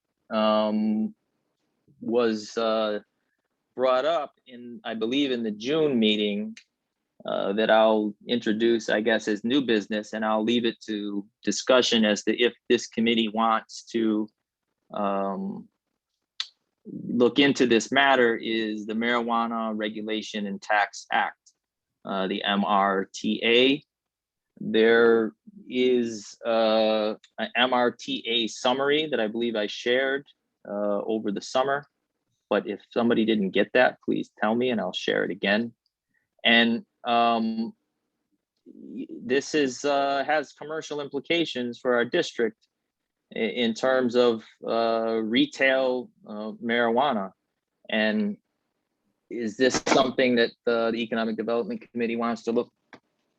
was brought up I believe in the June meeting that I'll introduce, I guess, as new business, and I'll leave it to discussion as to if this committee wants to look into this matter, is the Marijuana Regulation and Tax Act, the MRTA. There is an MRTA summary that I believe I shared over the summer, but if somebody didn't get that, please tell me and I'll share it again. And this has commercial implications for our district in terms of retail marijuana. And is this something that the Economic Development Committee wants to look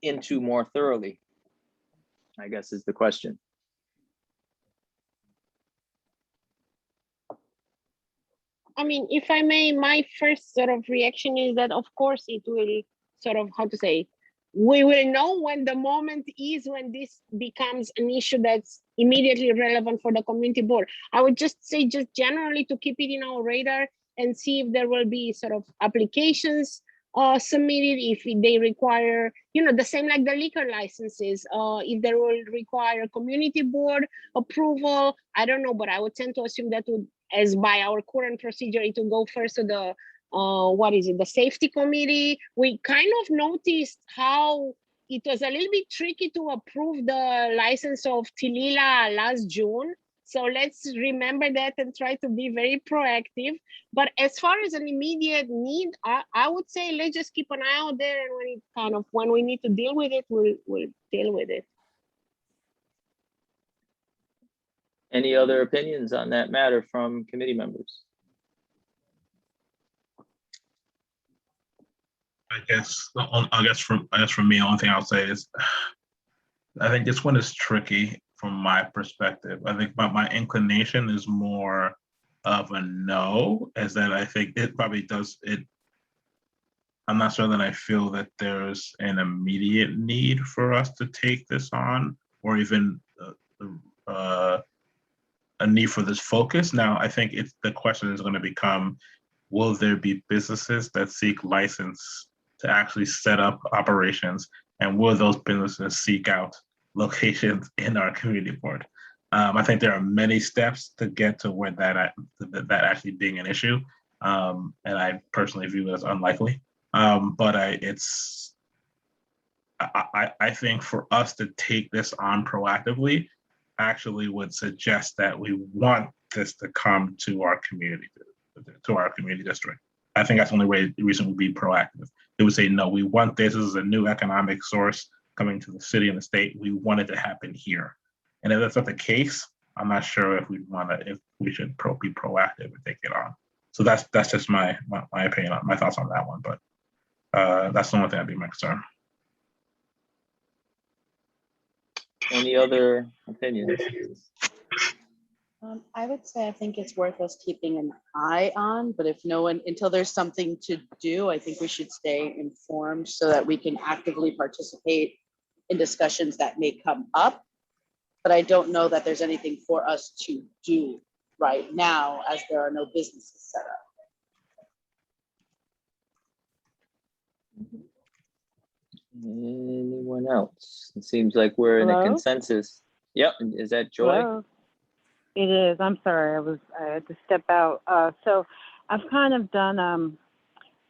into more thoroughly, I guess is the question. I mean, if I may, my first sort of reaction is that, of course, it will sort of, how to say, we will know when the moment is when this becomes an issue that's immediately relevant for the community board. I would just say, just generally to keep it in our radar and see if there will be sort of applications submitted, if they require, the same like the liquor licenses, if they will require community board approval. I don't know, but I would tend to assume that would, as by our current procedure, it will go first to the the safety committee. We kind of noticed how it was a little bit tricky to approve the license of Tilila last June. So let's remember that and try to be very proactive. But as far as an immediate need, I would say let's just keep an eye out there, and when we need to deal with it, we'll deal with it. Any other opinions on that matter from committee members? I guess from me, the only thing I'll say is, I think this one is tricky from my perspective. I think my inclination is more of a no, as that I think it probably does it. I'm not sure that I feel that there's an immediate need for us to take this on, or even a need for this focus. Now, I think the question is going to become, will there be businesses that seek license to actually set up operations, and will those businesses seek out locations in our community board? I think there are many steps to get to where that actually being an issue, and I personally view it as unlikely. But I think for us to take this on proactively, actually would suggest that we want this to come to our community district. I think that's the only reason we'd be proactive. They would say, no, we want this. This is a new economic source coming to the city and the state. We want it to happen here. And if that's not the case, I'm not sure if we should be proactive and take it on. So that's just my opinion, my thoughts on that one. But that's the only thing that'd be my concern. Any other opinions? I would say I think it's worth us keeping an eye on, but if no one, until there's something to do, I think we should stay informed so that we can actively participate in discussions that may come up. But I don't know that there's anything for us to do right now as there are no businesses set up. Anyone else? It seems like we're in a Hello? consensus. Yep, is that Joy? Hello? It is. I'm sorry. I had to step out. So I've kind of done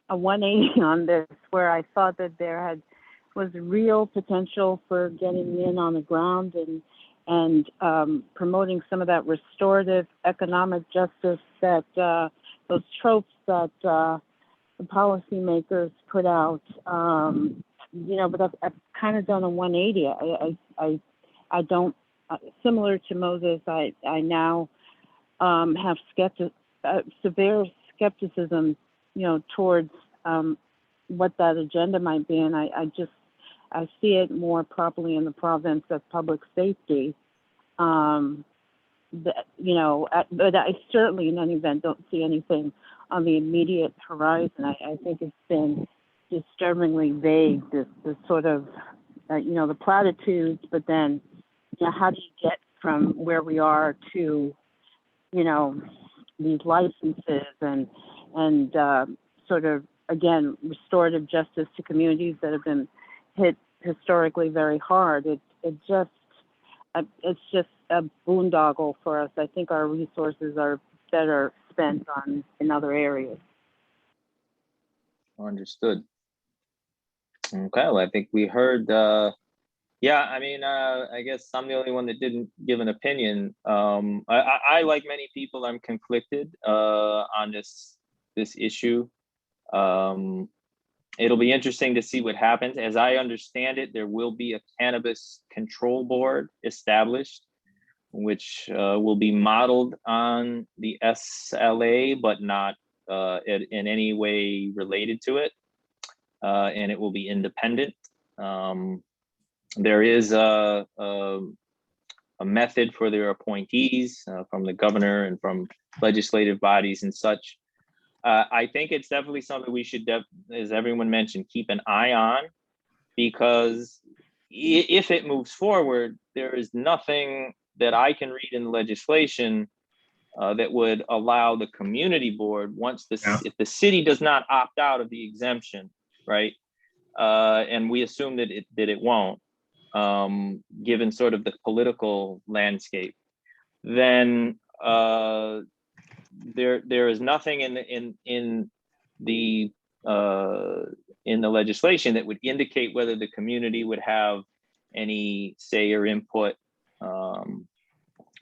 a 180 on this, where I thought that there was real potential for getting in on the ground and promoting some of that restorative economic justice, that those tropes that the policymakers put out. But I've kind of done a 180. I don't, similar to Moses, I now have severe skepticism, towards what that agenda might be. And I see it more properly in the province of public safety. But I certainly in any event don't see anything on the immediate horizon. I think it's been disturbingly vague, this sort of, the platitudes, but then, how do you get from where we are to, these licenses and sort of, again, restorative justice to communities that have been hit historically very hard. It's just a boondoggle for us. I think our resources are better spent in other areas. Understood. Okay, well, I think we heard, I guess I'm the only one that didn't give an opinion. I like many people, I'm conflicted on this issue. It'll be interesting to see what happens. As I understand it, there will be a cannabis control board established, which will be modeled on the SLA, but not in any way related to it. And it will be independent. There is a method for their appointees from the governor and from legislative bodies and such. I think it's definitely something we should, as everyone mentioned, keep an eye on, because if it moves forward, there is nothing that I can read in the legislation that would allow the community board, if the city does not opt out of the exemption, right? And we assume that it won't, given sort of the political landscape, then there is nothing in the legislation that would indicate whether the community would have any say or input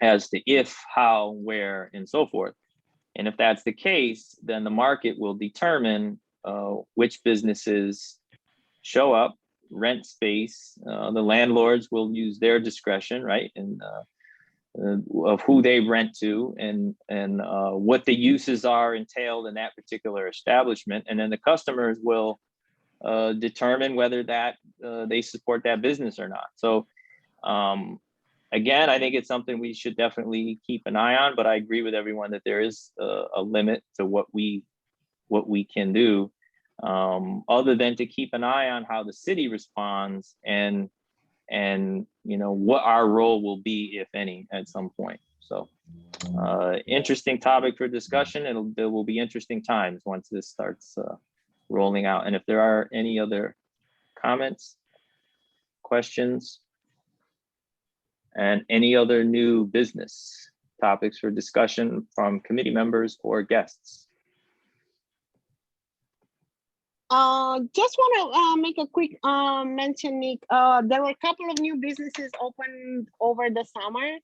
as to if, how, where, and so forth. And if that's the case, then the market will determine which businesses show up, rent space. The landlords will use their discretion, right? And of who they rent to and what the uses are entailed in that particular establishment. And then the customers will determine whether that they support that business or not. So again, I think it's something we should definitely keep an eye on, but I agree with everyone that there is a limit to what we can do, other than to keep an eye on how the city responds and what our role will be, if any, at some point. So interesting topic for discussion. There will be interesting times once this starts rolling out. And if there are any other comments, questions, and any other new business topics for discussion from committee members or guests. Just want to make a quick mention, Nick. There were a couple of new businesses opened over the summer.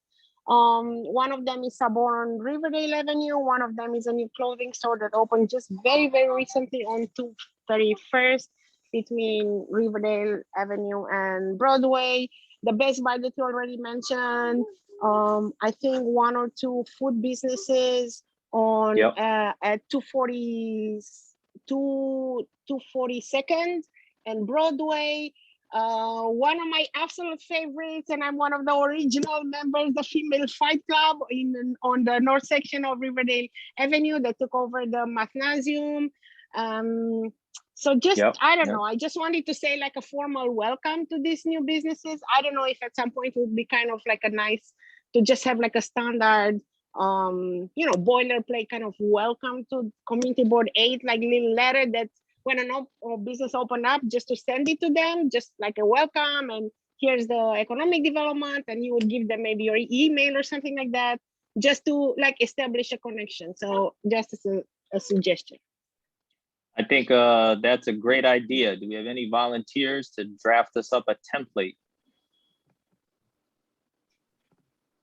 One of them is Sabor on Riverdale Avenue. One of them is a new clothing store that opened just very, very recently on 231st between Riverdale Avenue and Broadway. The Best Buy that you already mentioned. I think one or two food businesses on at 242nd and Broadway. One of my absolute favorites, and I'm one of the original members, the Female Fight Club on the north section of Riverdale Avenue that took over the Mathnasium. So just, Yep, I don't yep. know, I just wanted to say like a formal welcome to these new businesses. I don't know if at some point it would be kind of like a nice to just have like a standard, boilerplate kind of welcome to Community Board 8, like little letter that when a business open up, just to send it to them, just like a welcome, and here's the economic development, and you would give them maybe your email or something like that, just to like establish a connection. So just as a suggestion. I think that's a great idea. Do we have any volunteers to draft us up a template?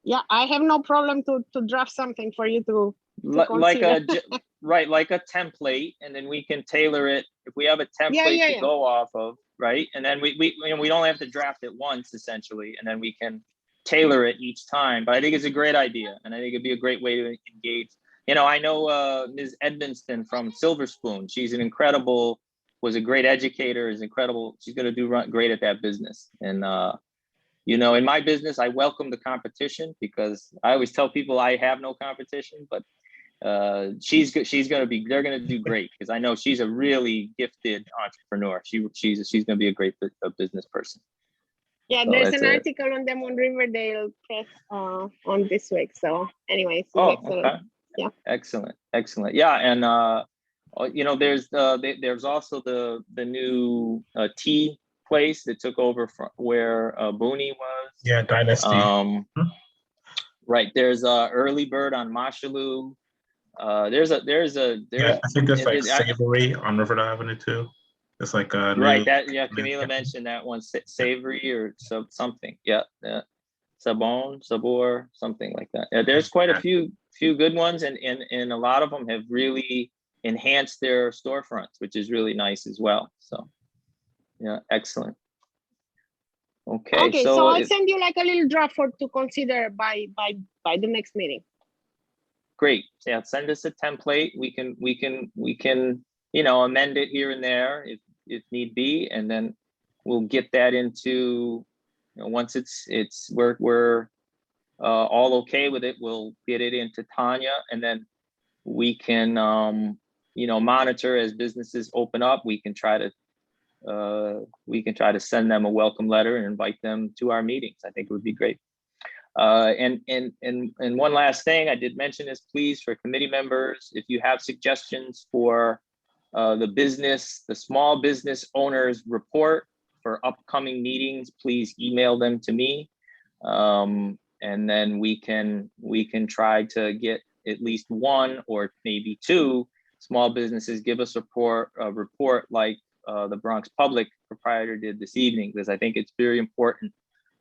Yeah, I have no problem to draft something for you to Like consider. right, like a template, and then we can tailor it if we have a template to yeah. go off of, right? And then we don't have to draft it once essentially, and then we can tailor it each time. But I think it's a great idea, and I think it'd be a great way to engage. I know Ms. Edmonston from Silver Spoon. She's was a great educator, is incredible. She's going to do great at that business. And, in my business, I welcome the competition because I always tell people I have no competition, but they're going to do great because I know she's a really gifted entrepreneur. She's going to be a great business person. Yeah, So there's that's an it. article on them on Riverdale Press on this week. So anyways, Oh, excellent. okay. Yeah. Excellent. Yeah, and there's also the new tea place that took over from where Booney was. Yeah, Dynasty. Right. There's Early Bird on Mashalou. There's I think there's like Savory on Riverdale Avenue too. It's like right. Camila mentioned that one, Savory or something. Yeah. Sabor, something like that. Yeah, there's quite a few good ones, and a lot of them have really enhanced their storefronts, which is really nice as well. So yeah, excellent. Okay, so I'll send you like a little draft to consider by the next meeting. Great. Yeah, send us a template. We can amend it here and there if need be, and then we'll get that into once we're all okay with it, we'll get it into Tanya, and then we can monitor as businesses open up. We can try to send them a welcome letter and invite them to our meetings. I think it would be great. And one last thing, I did mention this, please, for committee members, if you have suggestions for the small business owners report for upcoming meetings, please email them to me. And then we can try to get at least one or maybe two small businesses give us a report like the Bronx Public proprietor did this evening, because I think it's very important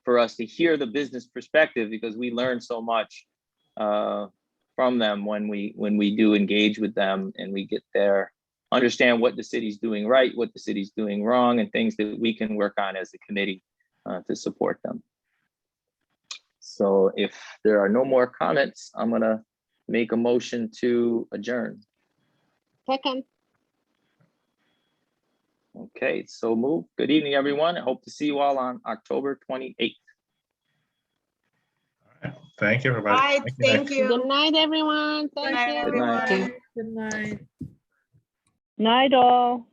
for us to hear the business perspective, because we learn so much from them when we do engage with them, and we get there, understand what the city's doing right, what the city's doing wrong, and things that we can work on as a committee to support them. So if there are no more comments, I'm gonna make a motion to adjourn. Second. Okay, so move. Good evening, everyone. I hope to see you all on October 28th. Thank you, everybody. Bye, thank you. Good night, everyone. Thank you. Good night. Good night. Night all.